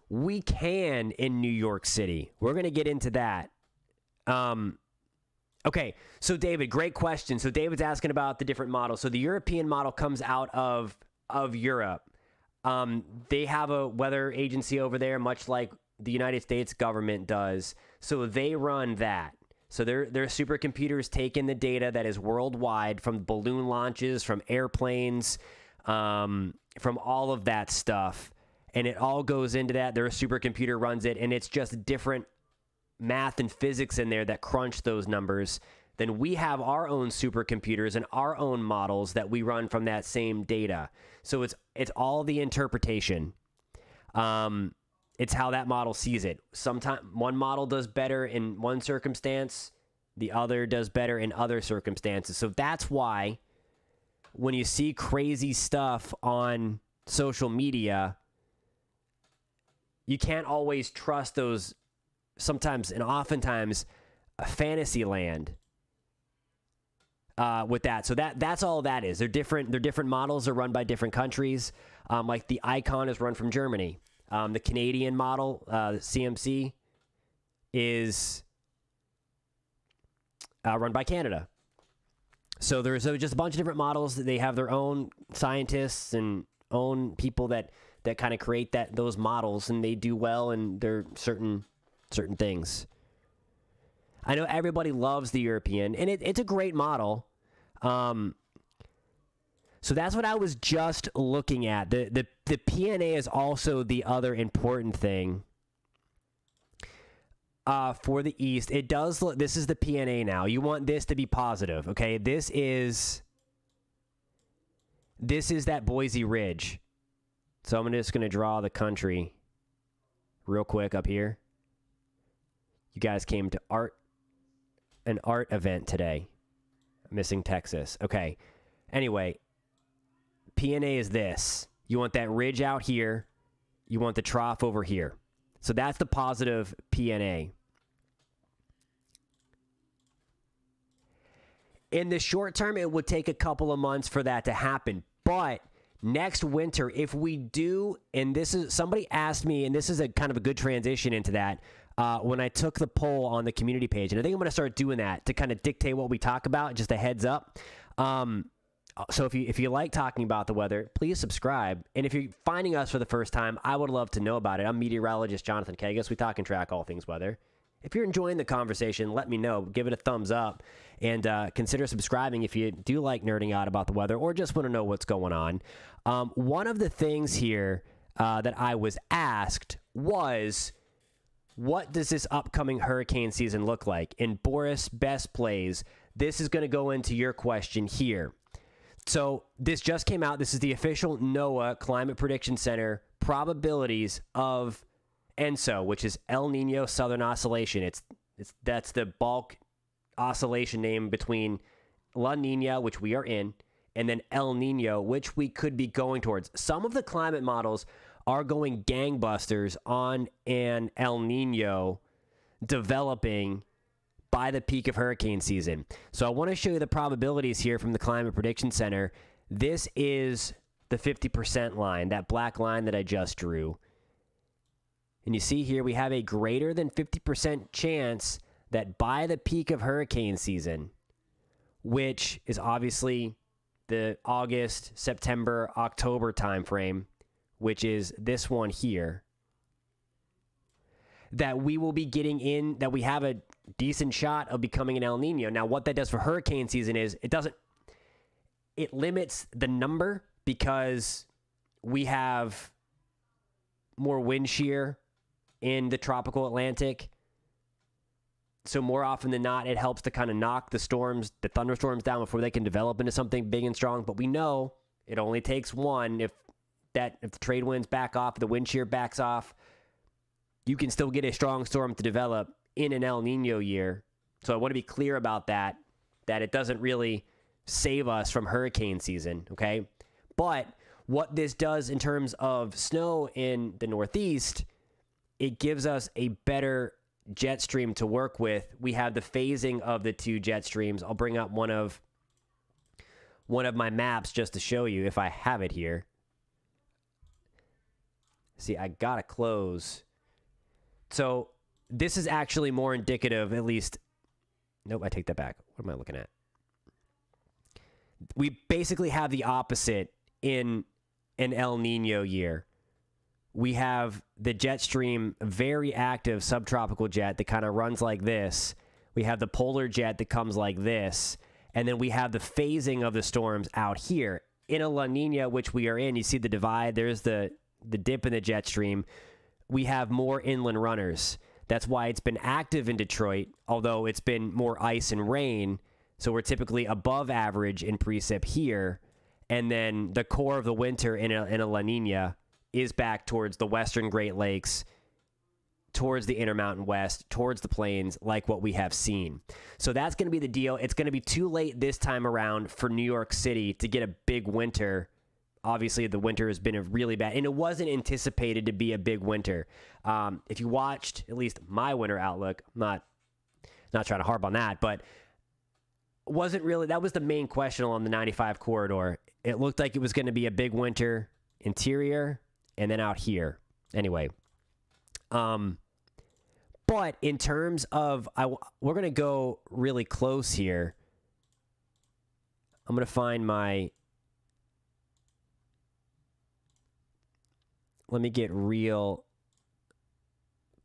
We can in New York City. We're going to get into that. Okay, so David, great question. So David's asking about the different models. So the European model comes out of Europe. They have a weather agency over there, much like the United States government does. So they run that. So their supercomputers take in the data that is worldwide from balloon launches, from airplanes, from all of that stuff. And it all goes into that. Their supercomputer runs it, and it's just different math and physics in there that crunch those numbers. Then we have our own supercomputers and our own models that we run from that same data. So it's all the interpretation. It's how that model sees it. Sometimes one model does better in one circumstance, the other does better in other circumstances. So that's why when you see crazy stuff on social media, you can't always trust those sometimes and oftentimes a fantasy land with that. So that's all that is. They're different models are run by different countries. Like the Icon is run from Germany. The Canadian model, CMC, is run by Canada. So there's just a bunch of different models. They have their own scientists and own people that kind of create those models, and they do well in their certain things. I know everybody loves the European, and it's a great model. So that's what I was just looking at. The PNA is also the other important thing for the East. It does look, this is the PNA now. You want this to be positive, okay? This is that Boise Ridge. So I'm just going to draw the country real quick up here. You guys came to an art event today. Missing Texas. Okay. Anyway, PNA is this. You want that ridge out here. You want the trough over here. So that's the positive PNA. In the short term, it would take a couple of months for that to happen. But next winter, if we do, and this is, somebody asked me, and this is a kind of a good transition into that, when I took the poll on the community page, and I think I'm going to start doing that to kind of dictate what we talk about, just a heads up. So if you like talking about the weather, please subscribe. And if you're finding us for the first time, I would love to know about it. I'm meteorologist Jonathan Kegas. We talk and track all things weather. If you're enjoying the conversation, let me know. Give it a thumbs up, and consider subscribing if you do like nerding out about the weather or just want to know what's going on. One of the things here that I was asked was, what does this upcoming hurricane season look like? And Boris Best Plays, this is going to go into your question here. So this just came out. This is the official NOAA Climate Prediction Center probabilities of ENSO, which is El Nino Southern Oscillation. That's the bulk oscillation name between La Nina, which we are in, and then El Nino, which we could be going towards. Some of the climate models are going gangbusters on an El Nino developing by the peak of hurricane season. So I want to show you the probabilities here from the Climate Prediction Center. This is the 50% line, that black line that I just drew. And you see here we have a greater than 50% chance that by the peak of hurricane season, which is obviously the August, September, October timeframe, which is this one here, that we will be getting in, that we have a decent shot of becoming an El Nino. Now, what that does for hurricane season is it limits the number because we have more wind shear in the tropical Atlantic. So more often than not, it helps to kind of knock the thunderstorms down before they can develop into something big and strong. But we know it only takes one. If the trade winds back off, the wind shear backs off, you can still get a strong storm to develop in an El Nino year. So I want to be clear about that it doesn't really save us from hurricane season, okay? But what this does in terms of snow in the Northeast, it gives us a better jet stream to work with. We have the phasing of the two jet streams. I'll bring up one of my maps just to show you if I have it here. See, I gotta close. So this is actually more indicative, at least. Nope, I take that back. What am I looking at? We basically have the opposite in an El Nino year. We have the jet stream, very active subtropical jet that kind of runs like this. We have the polar jet that comes like this. And then we have the phasing of the storms out here. In a La Nina, which we are in, you see the divide. There's the dip in the jet stream. We have more inland runners. That's why it's been active in Detroit, although it's been more ice and rain. So we're typically above average in precip here. And then the core of the winter in a La Nina is back towards the western Great Lakes, towards the Intermountain West, towards the plains, like what we have seen. So that's going to be the deal. It's going to be too late this time around for New York City to get a big winter. Obviously, the winter has been a really bad, and it wasn't anticipated to be a big winter. If you watched at least my winter outlook, I'm not trying to harp on that, but wasn't really, that was the main question along the 95 corridor. It looked like it was going to be a big winter interior and then out here. Anyway, but in terms of, we're going to go really close here. I'm going to find let me get real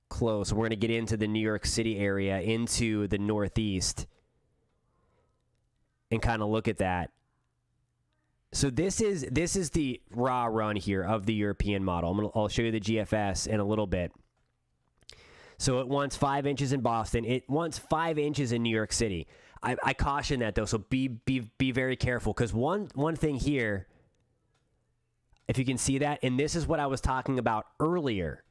close. We're going to get into the New York City area, into the Northeast, and kind of look at that. So this is the raw run here of the European model. I'll show you the GFS in a little bit. So it wants 5 inches in Boston. It wants 5 inches in New York City. I caution that though. So be very careful, because one thing here, if you can see that, and this is what I was talking about earlier.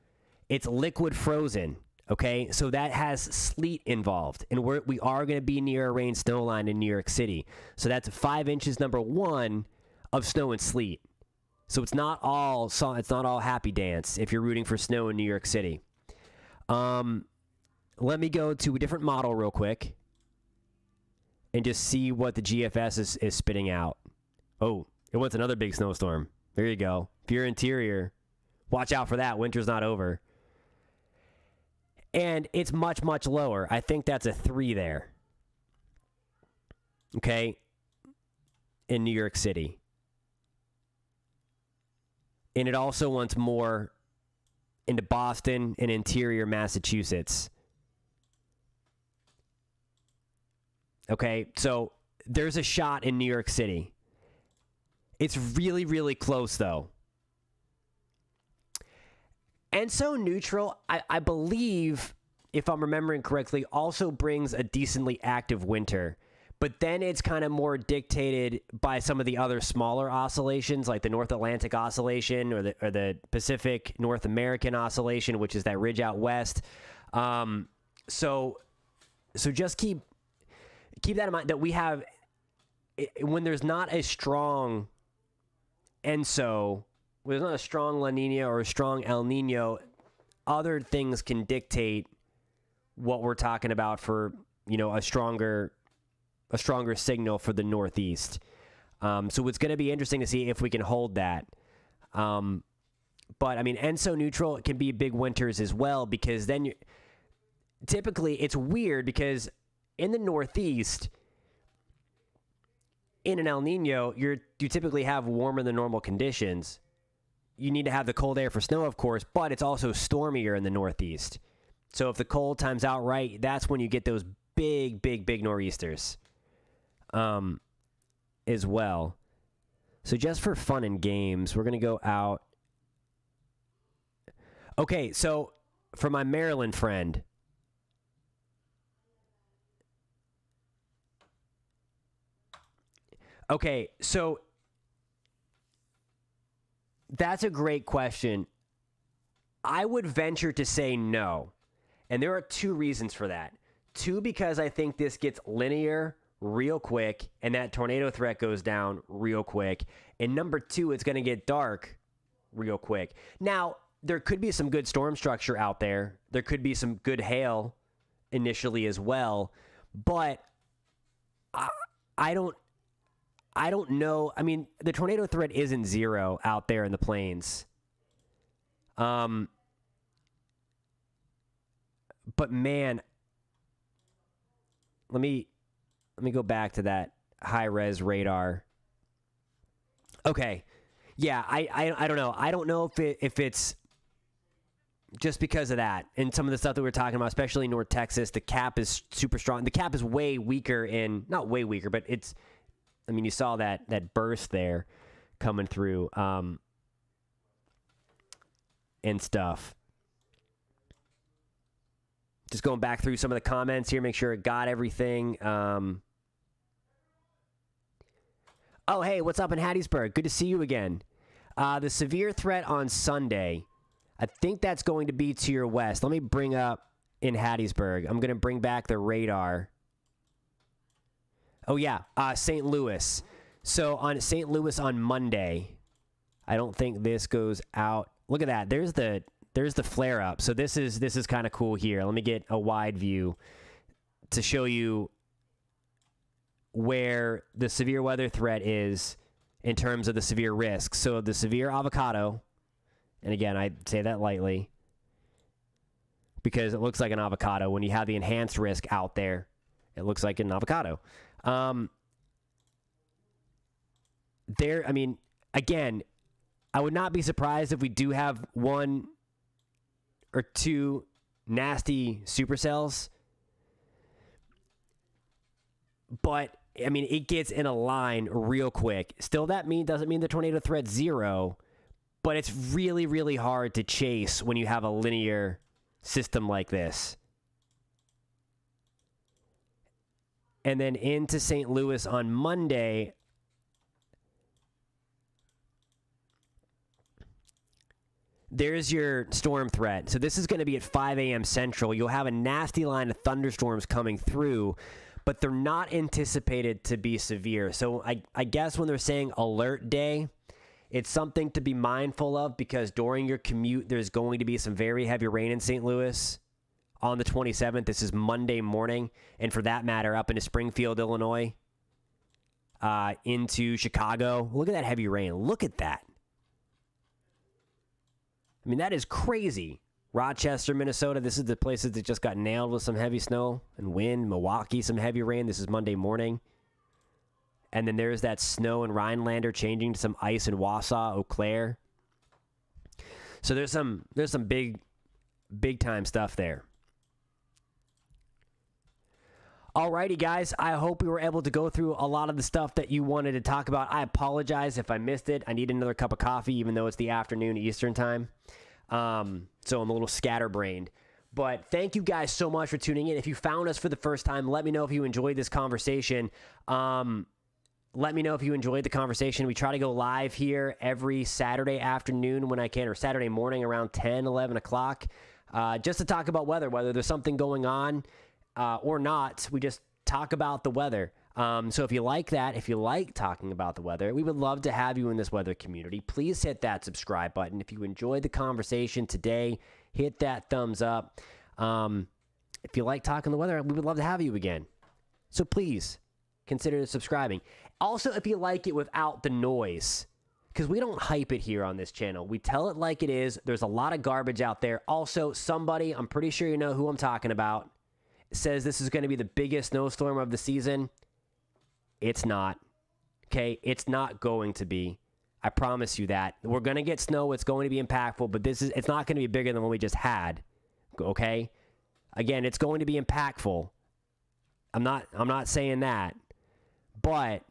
It's liquid frozen. Okay, so that has sleet involved, and we are going to be near a rain snow line in New York City. So that's 5 inches, number one, of snow and sleet. So it's not all happy dance if you're rooting for snow in New York City. Let me go to a different model real quick and just see what the GFS is spitting out. Oh, it wants another big snowstorm. There you go. If you're interior, watch out for that. Winter's not over. And it's much, much lower. I think that's a 3 there. Okay? In New York City. And it also wants more into Boston and interior Massachusetts. Okay, so there's a shot in New York City. It's really, really close, though. ENSO neutral, I believe, if I'm remembering correctly, also brings a decently active winter. But then it's kind of more dictated by some of the other smaller oscillations, like the North Atlantic Oscillation or the Pacific North American Oscillation, which is that ridge out west. So just keep that in mind, that we have, when there's not a strong ENSO, when there's not a strong La Nina or a strong El Nino, other things can dictate what we're talking about for, a stronger signal for the Northeast. So it's going to be interesting to see if we can hold that. But, ENSO neutral can be big winters as well, because then typically it's weird because in the Northeast, in an El Nino, you typically have warmer than normal conditions. You need to have the cold air for snow, of course, but it's also stormier in the Northeast. So if the cold times out right, that's when you get those big, big, big nor'easters as well. So just for fun and games, we're going to go out. Okay, so for my Maryland friend, okay, so that's a great question. I would venture to say no. And there are 2 reasons for that. 2, because I think this gets linear real quick and that tornado threat goes down real quick. And number 2, it's going to get dark real quick. Now, there could be some good storm structure out there. There could be some good hail initially as well. But I don't know. The tornado threat isn't 0 out there in the plains. But man, let me go back to that high-res radar. Okay. Yeah, I don't know. I don't know if it's just because of that. And some of the stuff that we're talking about, especially in North Texas, the cap is super strong. The cap is way weaker not way weaker, but it's, you saw that burst there coming through and stuff. Just going back through some of the comments here, make sure it got everything. Oh, hey, what's up in Hattiesburg? Good to see you again. The severe threat on Sunday, I think that's going to be to your west. Let me bring up in Hattiesburg. I'm going to bring back the radar. Oh, yeah, St. Louis. So on St. Louis on Monday, I don't think this goes out. Look at that. There's the flare up. So this is kind of cool here. Let me get a wide view to show you where the severe weather threat is in terms of the severe risk. So the severe avocado, and again, I say that lightly because it looks like an avocado. When you have the enhanced risk out there, it looks like an avocado. Again, I would not be surprised if we do have 1 or 2 nasty supercells. But, it gets in a line real quick. Still, doesn't mean the tornado threat's 0, but it's really, really hard to chase when you have a linear system like this. And then into St. Louis on Monday, there's your storm threat. So this is going to be at 5 a.m. Central. You'll have a nasty line of thunderstorms coming through, but they're not anticipated to be severe. So I guess when they're saying alert day, it's something to be mindful of, because during your commute, there's going to be some very heavy rain in St. Louis on the 27th. This is Monday morning. And for that matter, up into Springfield, Illinois, into Chicago. Look at that heavy rain. Look at that. I mean, that is crazy. Rochester, Minnesota, this is the places that just got nailed with some heavy snow and wind. Milwaukee, some heavy rain. This is Monday morning. And then there's that snow in Rhinelander changing to some ice in Wausau, Eau Claire. So there's some big time stuff there. Alrighty, guys. I hope we were able to go through a lot of the stuff that you wanted to talk about. I apologize if I missed it. I need another cup of coffee, even though it's the afternoon Eastern time. So I'm a little scatterbrained. But thank you guys so much for tuning in. If you found us for the first time, let me know if you enjoyed this conversation. Let me know if you enjoyed the conversation. We try to go live here every Saturday afternoon when I can, or Saturday morning around 10, 11 o'clock, just to talk about weather, whether there's something going on or not. We just talk about the weather. So if you like that, if you like talking about the weather, we would love to have you in this weather community. Please hit that subscribe button. If you enjoyed the conversation today, hit that thumbs up. If you like talking the weather, we would love to have you again. So please consider subscribing. Also, if you like it without the noise, because we don't hype it here on this channel. We tell it like it is. There's a lot of garbage out there. Also, somebody, I'm pretty sure you know who I'm talking about, says this is going to be the biggest snowstorm of the season. It's not. Okay? It's not going to be. I promise you that. We're going to get snow. It's going to be impactful, but it's not going to be bigger than what we just had. Okay? Again, it's going to be impactful. I'm not saying that. But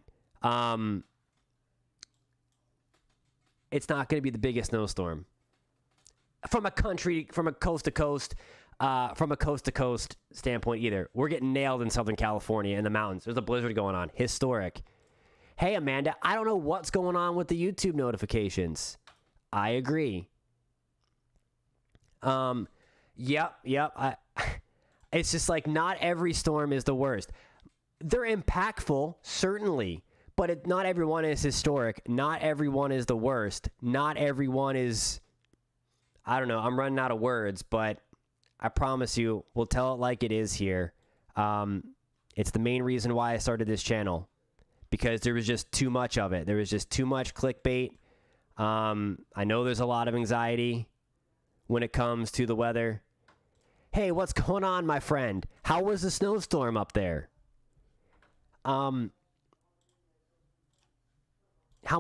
it's not going to be the biggest snowstorm from a coast to coast standpoint either. We're getting nailed in Southern California in the mountains. There's a blizzard going on. Historic. Hey, Amanda, I don't know what's going on with the YouTube notifications. I agree. Yep. It's just like not every storm is the worst. They're impactful, certainly, but not everyone is historic. Not everyone is the worst. Not everyone is, I don't know, I'm running out of words, but I promise you, we'll tell it like it is here. It's the main reason why I started this channel, because there was just too much of it. There was just too much clickbait. I know there's a lot of anxiety when it comes to the weather. Hey, what's going on, my friend? How was the snowstorm up there? How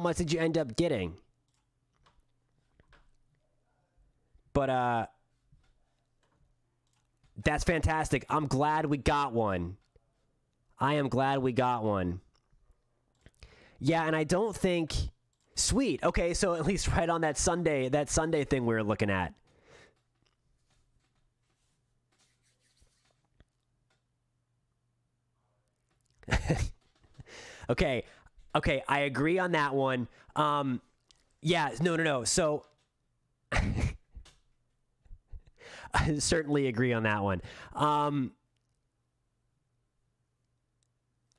much did you end up getting? But, that's fantastic. I'm glad we got one. I am glad we got one. Yeah, and I don't think... Sweet. Okay, so at least right on that Sunday thing we were looking at. Okay, I agree on that one. Yeah, no. So, I certainly agree on that one.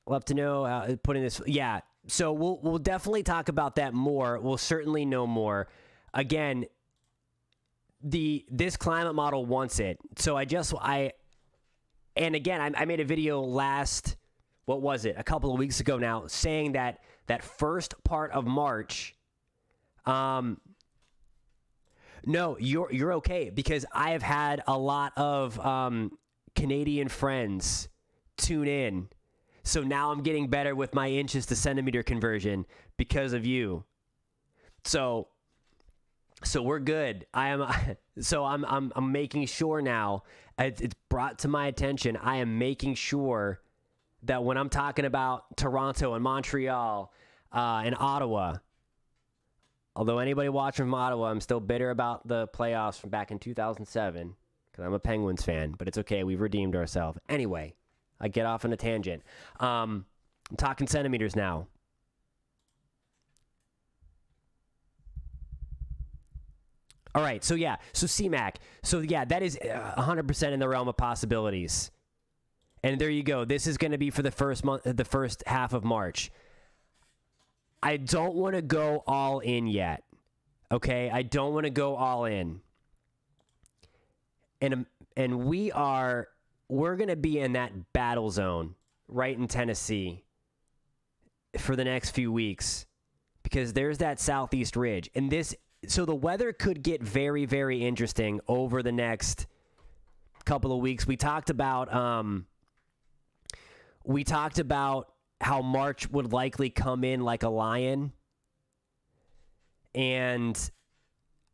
Love to know putting this. Yeah, so we'll definitely talk about that more. We'll certainly know more. Again, this climate model wants it. So I made a video last. What was it? A couple of weeks ago now, saying that first part of March. No, you're okay, because I have had a lot of Canadian friends tune in, so now I'm getting better with my inches to centimeter conversion because of you. So we're good. I'm making sure now. It's brought to my attention. I am making sure that when I'm talking about Toronto and Montreal and Ottawa, although anybody watching from Ottawa, I'm still bitter about the playoffs from back in 2007 because I'm a Penguins fan, but it's okay. We've redeemed ourselves. Anyway, I get off on a tangent. I'm talking centimeters now. All right, so yeah, so CMAC. So yeah, that is 100% in the realm of possibilities. And there you go. This is going to be for the first half of March. I don't want to go all in yet. Okay? I don't want to go all in. And we're going to be in that battle zone right in Tennessee for the next few weeks because there's that southeast ridge. And so the weather could get very, very interesting over the next couple of weeks. We talked about how March would likely come in like a lion. And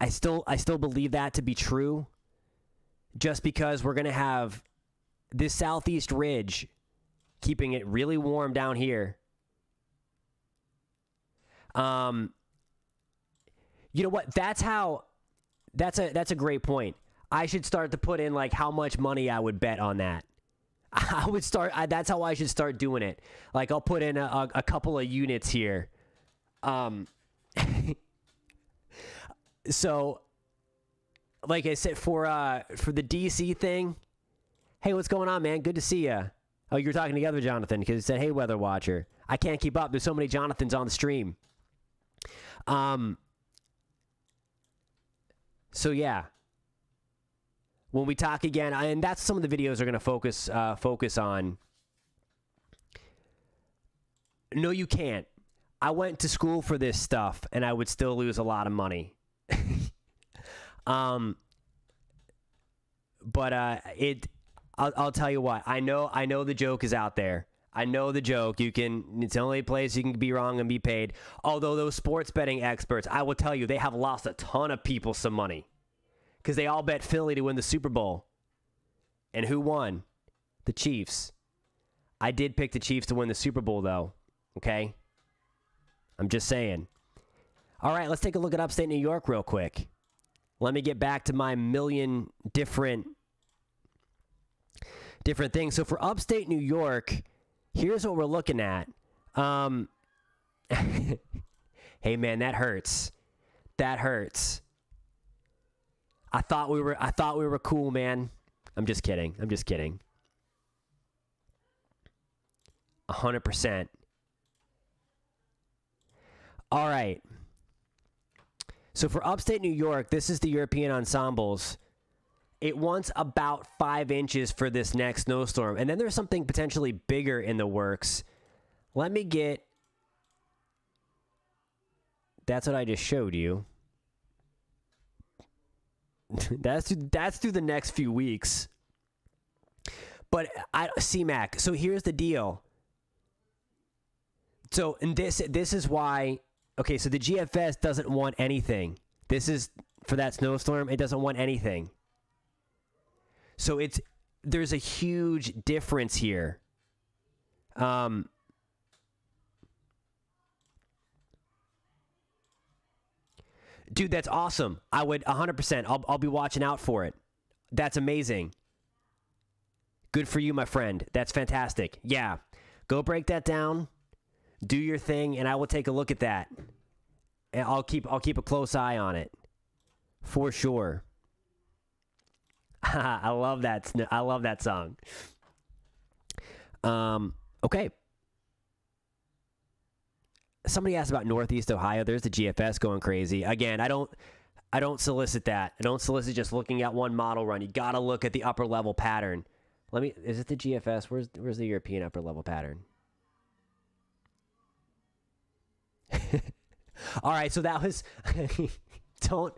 I still believe that to be true just because we're going to have this southeast ridge keeping it really warm down here. You know what? That's a great point. I should start to put in like how much money I would bet on that. That's how I should start doing it. Like I'll put in a couple of units here. So like I said, for the DC thing, hey, what's going on, man? Good to see you. Oh, you were talking to the other Jonathan because he said, hey, Weather Watcher. I can't keep up. There's so many Jonathans on the stream. So yeah, when we talk again, and that's some of the videos are going to focus on. No, you can't. I went to school for this stuff, and I would still lose a lot of money. But I'll tell you what. I know the joke is out there. I know the joke. It's the only place you can be wrong and be paid. Although those sports betting experts, I will tell you, they have lost a ton of people some money because they all bet Philly to win the Super Bowl. And who won? The Chiefs. I did pick the Chiefs to win the Super Bowl, though. Okay? I'm just saying. All right, let's take a look at upstate New York real quick. Let me get back to my million different things. So for upstate New York, here's what we're looking at. Hey man, that hurts. That hurts. I thought we were cool, man. I'm just kidding. 100%. All right. So for upstate New York, this is the European ensembles. It wants about 5 inches for this next snowstorm. And then there's something potentially bigger in the works. Let me get... That's what I just showed you. That's through the next few weeks. But CMAC. So here's the deal. So and this is why... Okay, so the GFS doesn't want anything. This is for that snowstorm. It doesn't want anything. So there's a huge difference here. Dude, that's awesome. I would 100%. I'll be watching out for it. That's amazing. Good for you, my friend. That's fantastic. Yeah. Go break that down. Do your thing, and I will take a look at that. And I'll keep a close eye on it. For sure. I love that. I love that song. Okay. Somebody asked about Northeast Ohio. There's the GFS going crazy. Again, I don't solicit that. I don't solicit just looking at one model run. You got to look at the upper level pattern. Is it the GFS? Where's the European upper level pattern? All right, so that was don't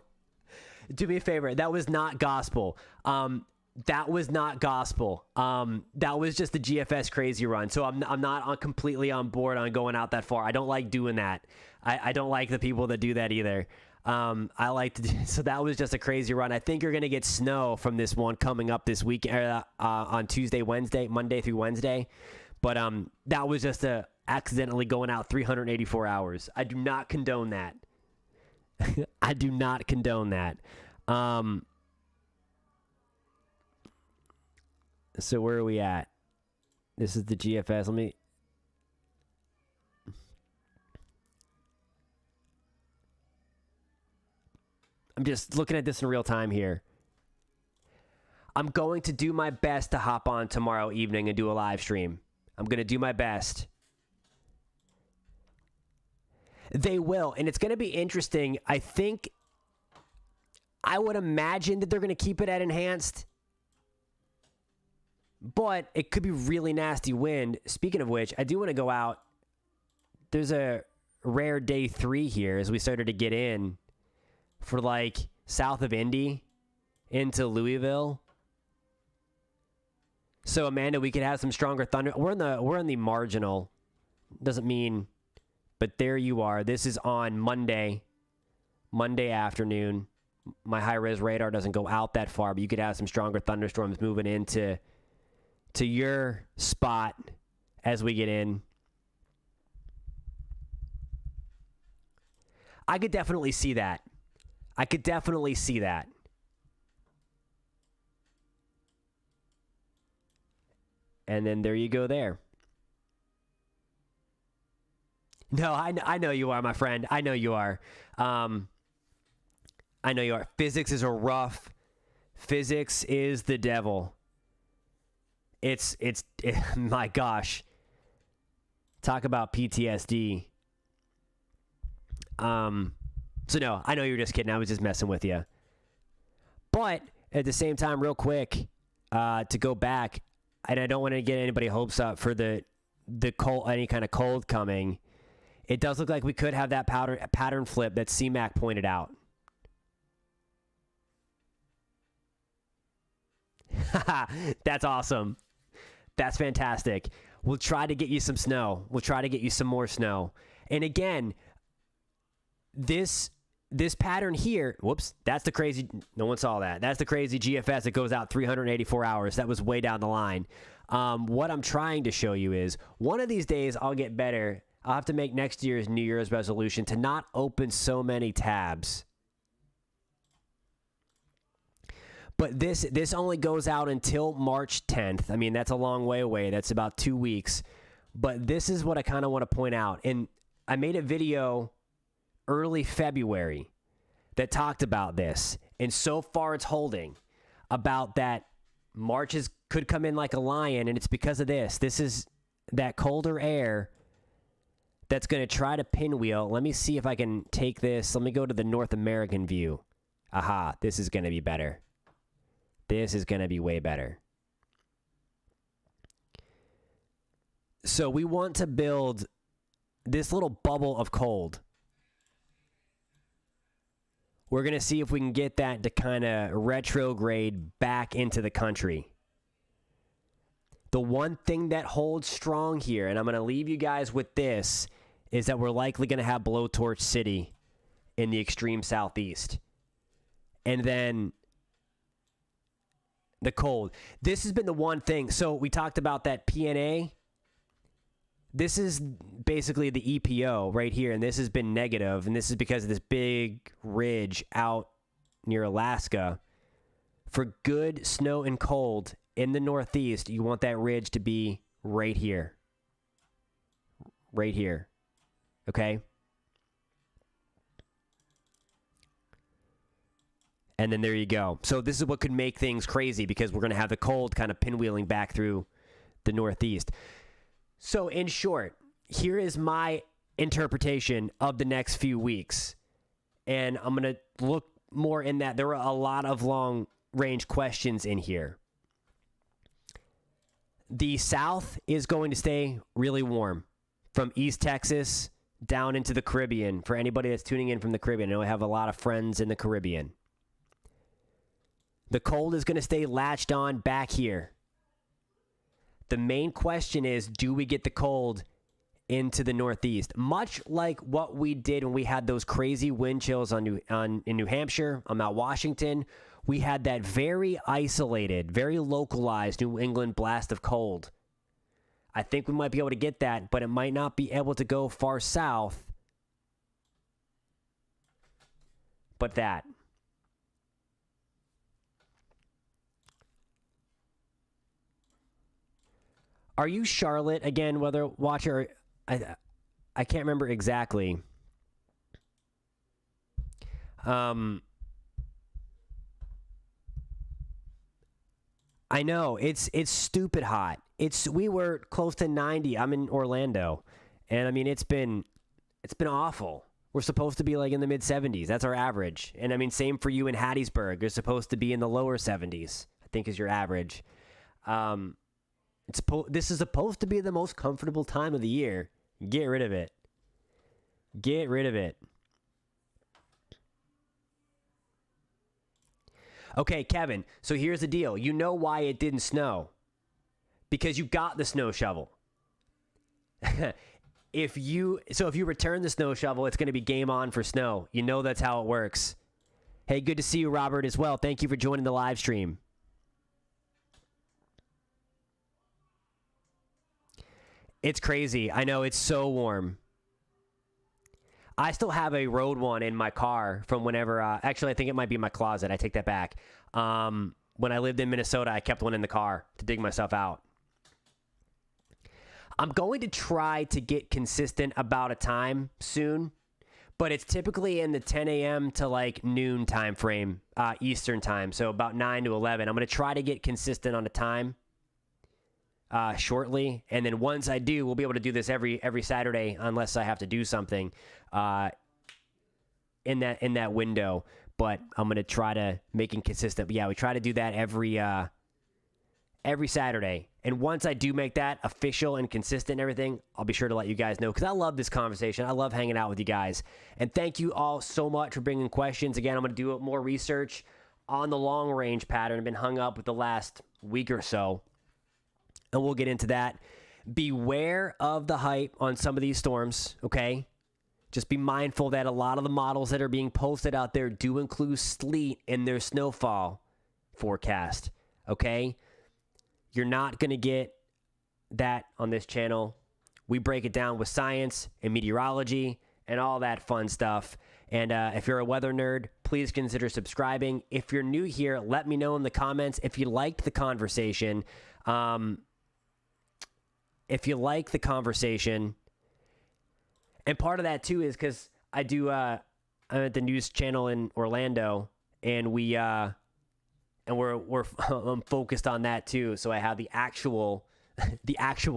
do me a favor. That was not gospel. That was not gospel. That was just the GFS crazy run. So I'm not completely on board on going out that far. I don't like doing that. I don't like the people that do that either. I like to do, so that was just a crazy run. I think you're going to get snow from this one coming up this week on Tuesday, Wednesday, Monday through Wednesday. But that was just accidentally going out 384 hours. I do not condone that. I do not condone that. So where are we at? This is the GFS. Let me... I'm just looking at this in real time here. I'm going to do my best to hop on tomorrow evening and do a live stream. I'm going to do my best. They will, and it's going to be interesting. I would imagine that they're going to keep it at enhanced, but it could be really nasty wind. Speaking of which, I do want to go out. There's a rare day 3 here as we started to get in for like south of Indy into Louisville. So Amanda, we could have some stronger thunder. We're in the marginal. Doesn't mean, but there you are. This is on Monday afternoon. My high-res radar doesn't go out that far, but you could have some stronger thunderstorms moving into your spot as we get in. I could definitely see that. And then there you go there. No, I know you are, my friend. I know you are. I know you are. Physics is rough. Physics is the devil. It's my gosh. Talk about PTSD. So no, I know you're just kidding. I was just messing with you. But at the same time, real quick, to go back, and I don't want to get anybody hopes up for the cold, any kind of cold coming. It does look like we could have that pattern flip that CMAC pointed out. That's awesome. That's fantastic. We'll try to get you some snow. We'll try to get you some more snow. And again, this pattern here, whoops, that's the crazy, no one saw that. That's the crazy GFS that goes out 384 hours. That was way down the line. What I'm trying to show you is one of these days I'll get better. I'll have to make next year's New Year's resolution to not open so many tabs. But this only goes out until March 10th. I mean, that's a long way away. That's about 2 weeks. But this is what I kind of want to point out. And I made a video early February that talked about this. And so far it's holding about that March could come in like a lion. And it's because of this. This is that colder air that's going to try to pinwheel. Let me see if I can take this. Let me go to the North American view. Aha, this is going to be better. This is going to be way better. So we want to build this little bubble of cold. We're going to see if we can get that to kind of retrograde back into the country. The one thing that holds strong here, and I'm going to leave you guys with this, is that we're likely going to have Blowtorch City in the extreme southeast. And then the cold. This has been the one thing. So we talked about that PNA. This is basically the EPO right here, and this has been negative, and this is because of this big ridge out near Alaska. For good snow and cold in the Northeast, you want that ridge to be right here. Right here. Okay? And then there you go. So this is what could make things crazy because we're going to have the cold kind of pinwheeling back through the Northeast. So in short, here is my interpretation of the next few weeks. And I'm going to look more in that. There are a lot of long-range questions in here. The South is going to stay really warm from East Texas down into the Caribbean. For anybody that's tuning in from the Caribbean, I know I have a lot of friends in the Caribbean. The cold is going to stay latched on back here. The main question is, do we get the cold into the Northeast? Much like what we did when we had those crazy wind chills in New Hampshire, on Mount Washington, we had that very isolated, very localized New England blast of cold. I think we might be able to get that, but it might not be able to go far south. But that. Are you Charlotte again? Whether watcher, I can't remember exactly. I know it's stupid hot. We were close to 90. I'm in Orlando, and I mean it's been awful. We're supposed to be like in the mid 70s. That's our average. And I mean same for you in Hattiesburg. You're supposed to be in the lower 70s. I think is your average. This is supposed to be the most comfortable time of the year. Get rid of it. Get rid of it. Okay, Kevin, so here's the deal. You know why it didn't snow? Because you got the snow shovel. If you return the snow shovel, it's going to be game on for snow. You know that's how it works. Hey, good to see you, Robert, as well. Thank you for joining the live stream. It's crazy. I know, it's so warm. I still have a road one in my car from whenever, actually, I think it might be in my closet. I take that back. When I lived in Minnesota, I kept one in the car to dig myself out. I'm going to try to get consistent about a time soon, but it's typically in the 10 a.m. to like noon time frame, Eastern time, so about 9 to 11. I'm going to try to get consistent on a time shortly, and then once I do, we'll be able to do this every Saturday unless I have to do something in that window. But I'm gonna try to make it consistent. But yeah, we try to do that every Saturday. And once I do make that official and consistent and everything, I'll be sure to let you guys know because I love this conversation. I love hanging out with you guys. And thank you all so much for bringing questions. Again, I'm gonna do more research on the long range pattern. I've been hung up with the last week or so. And we'll get into that. Beware of the hype on some of these storms, okay? Just be mindful that a lot of the models that are being posted out there do include sleet in their snowfall forecast, okay? You're not going to get that on this channel. We break it down with science and meteorology and all that fun stuff. And if you're a weather nerd, please consider subscribing. If you're new here, let me know in the comments if you liked the conversation. If you like the conversation, and part of that too is because I'm at the news channel in Orlando, and we're I'm focused on that too. So I have the actual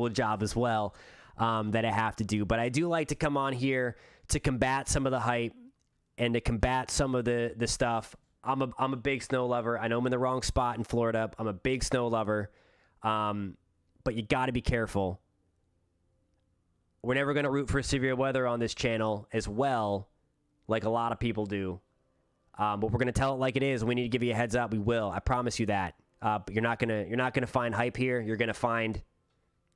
job as well that I have to do. But I do like to come on here to combat some of the hype and to combat some of the stuff. I'm a big snow lover. I know I'm in the wrong spot in Florida. I'm a big snow lover. But you got to be careful. We're never going to root for severe weather on this channel as well, like a lot of people do. But we're going to tell it like it is. We need to give you a heads up. We will. I promise you that. But you're not gonna find hype here. You're going to find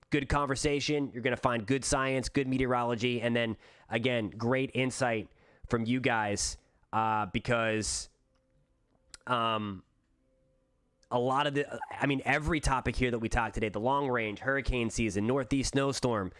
good conversation. You're going to find good science, good meteorology, and then again, great insight from you guys because a lot of every topic here that we talked today, the long range, hurricane season, Northeast Snowstorm,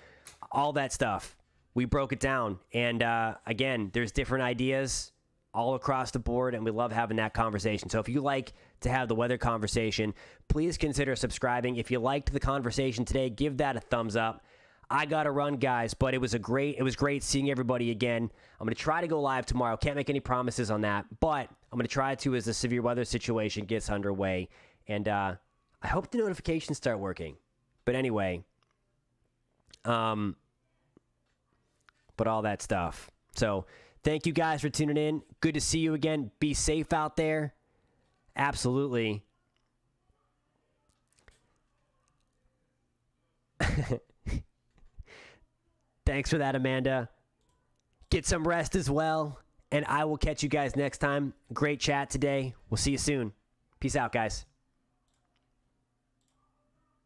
all that stuff, we broke it down. And again, there's different ideas all across the board, and we love having that conversation. So if you like to have the weather conversation, please consider subscribing. If you liked the conversation today, give that a thumbs up. I got to run, guys, but it was great seeing everybody again. I'm going to try to go live tomorrow. Can't make any promises on that, but I'm going to try to as the severe weather situation gets underway. And I hope the notifications start working. But anyway, but all that stuff. So thank you guys for tuning in. Good to see you again. Be safe out there. Absolutely. Thanks for that, Amanda. Get some rest as well. And I will catch you guys next time. Great chat today. We'll see you soon. Peace out, guys.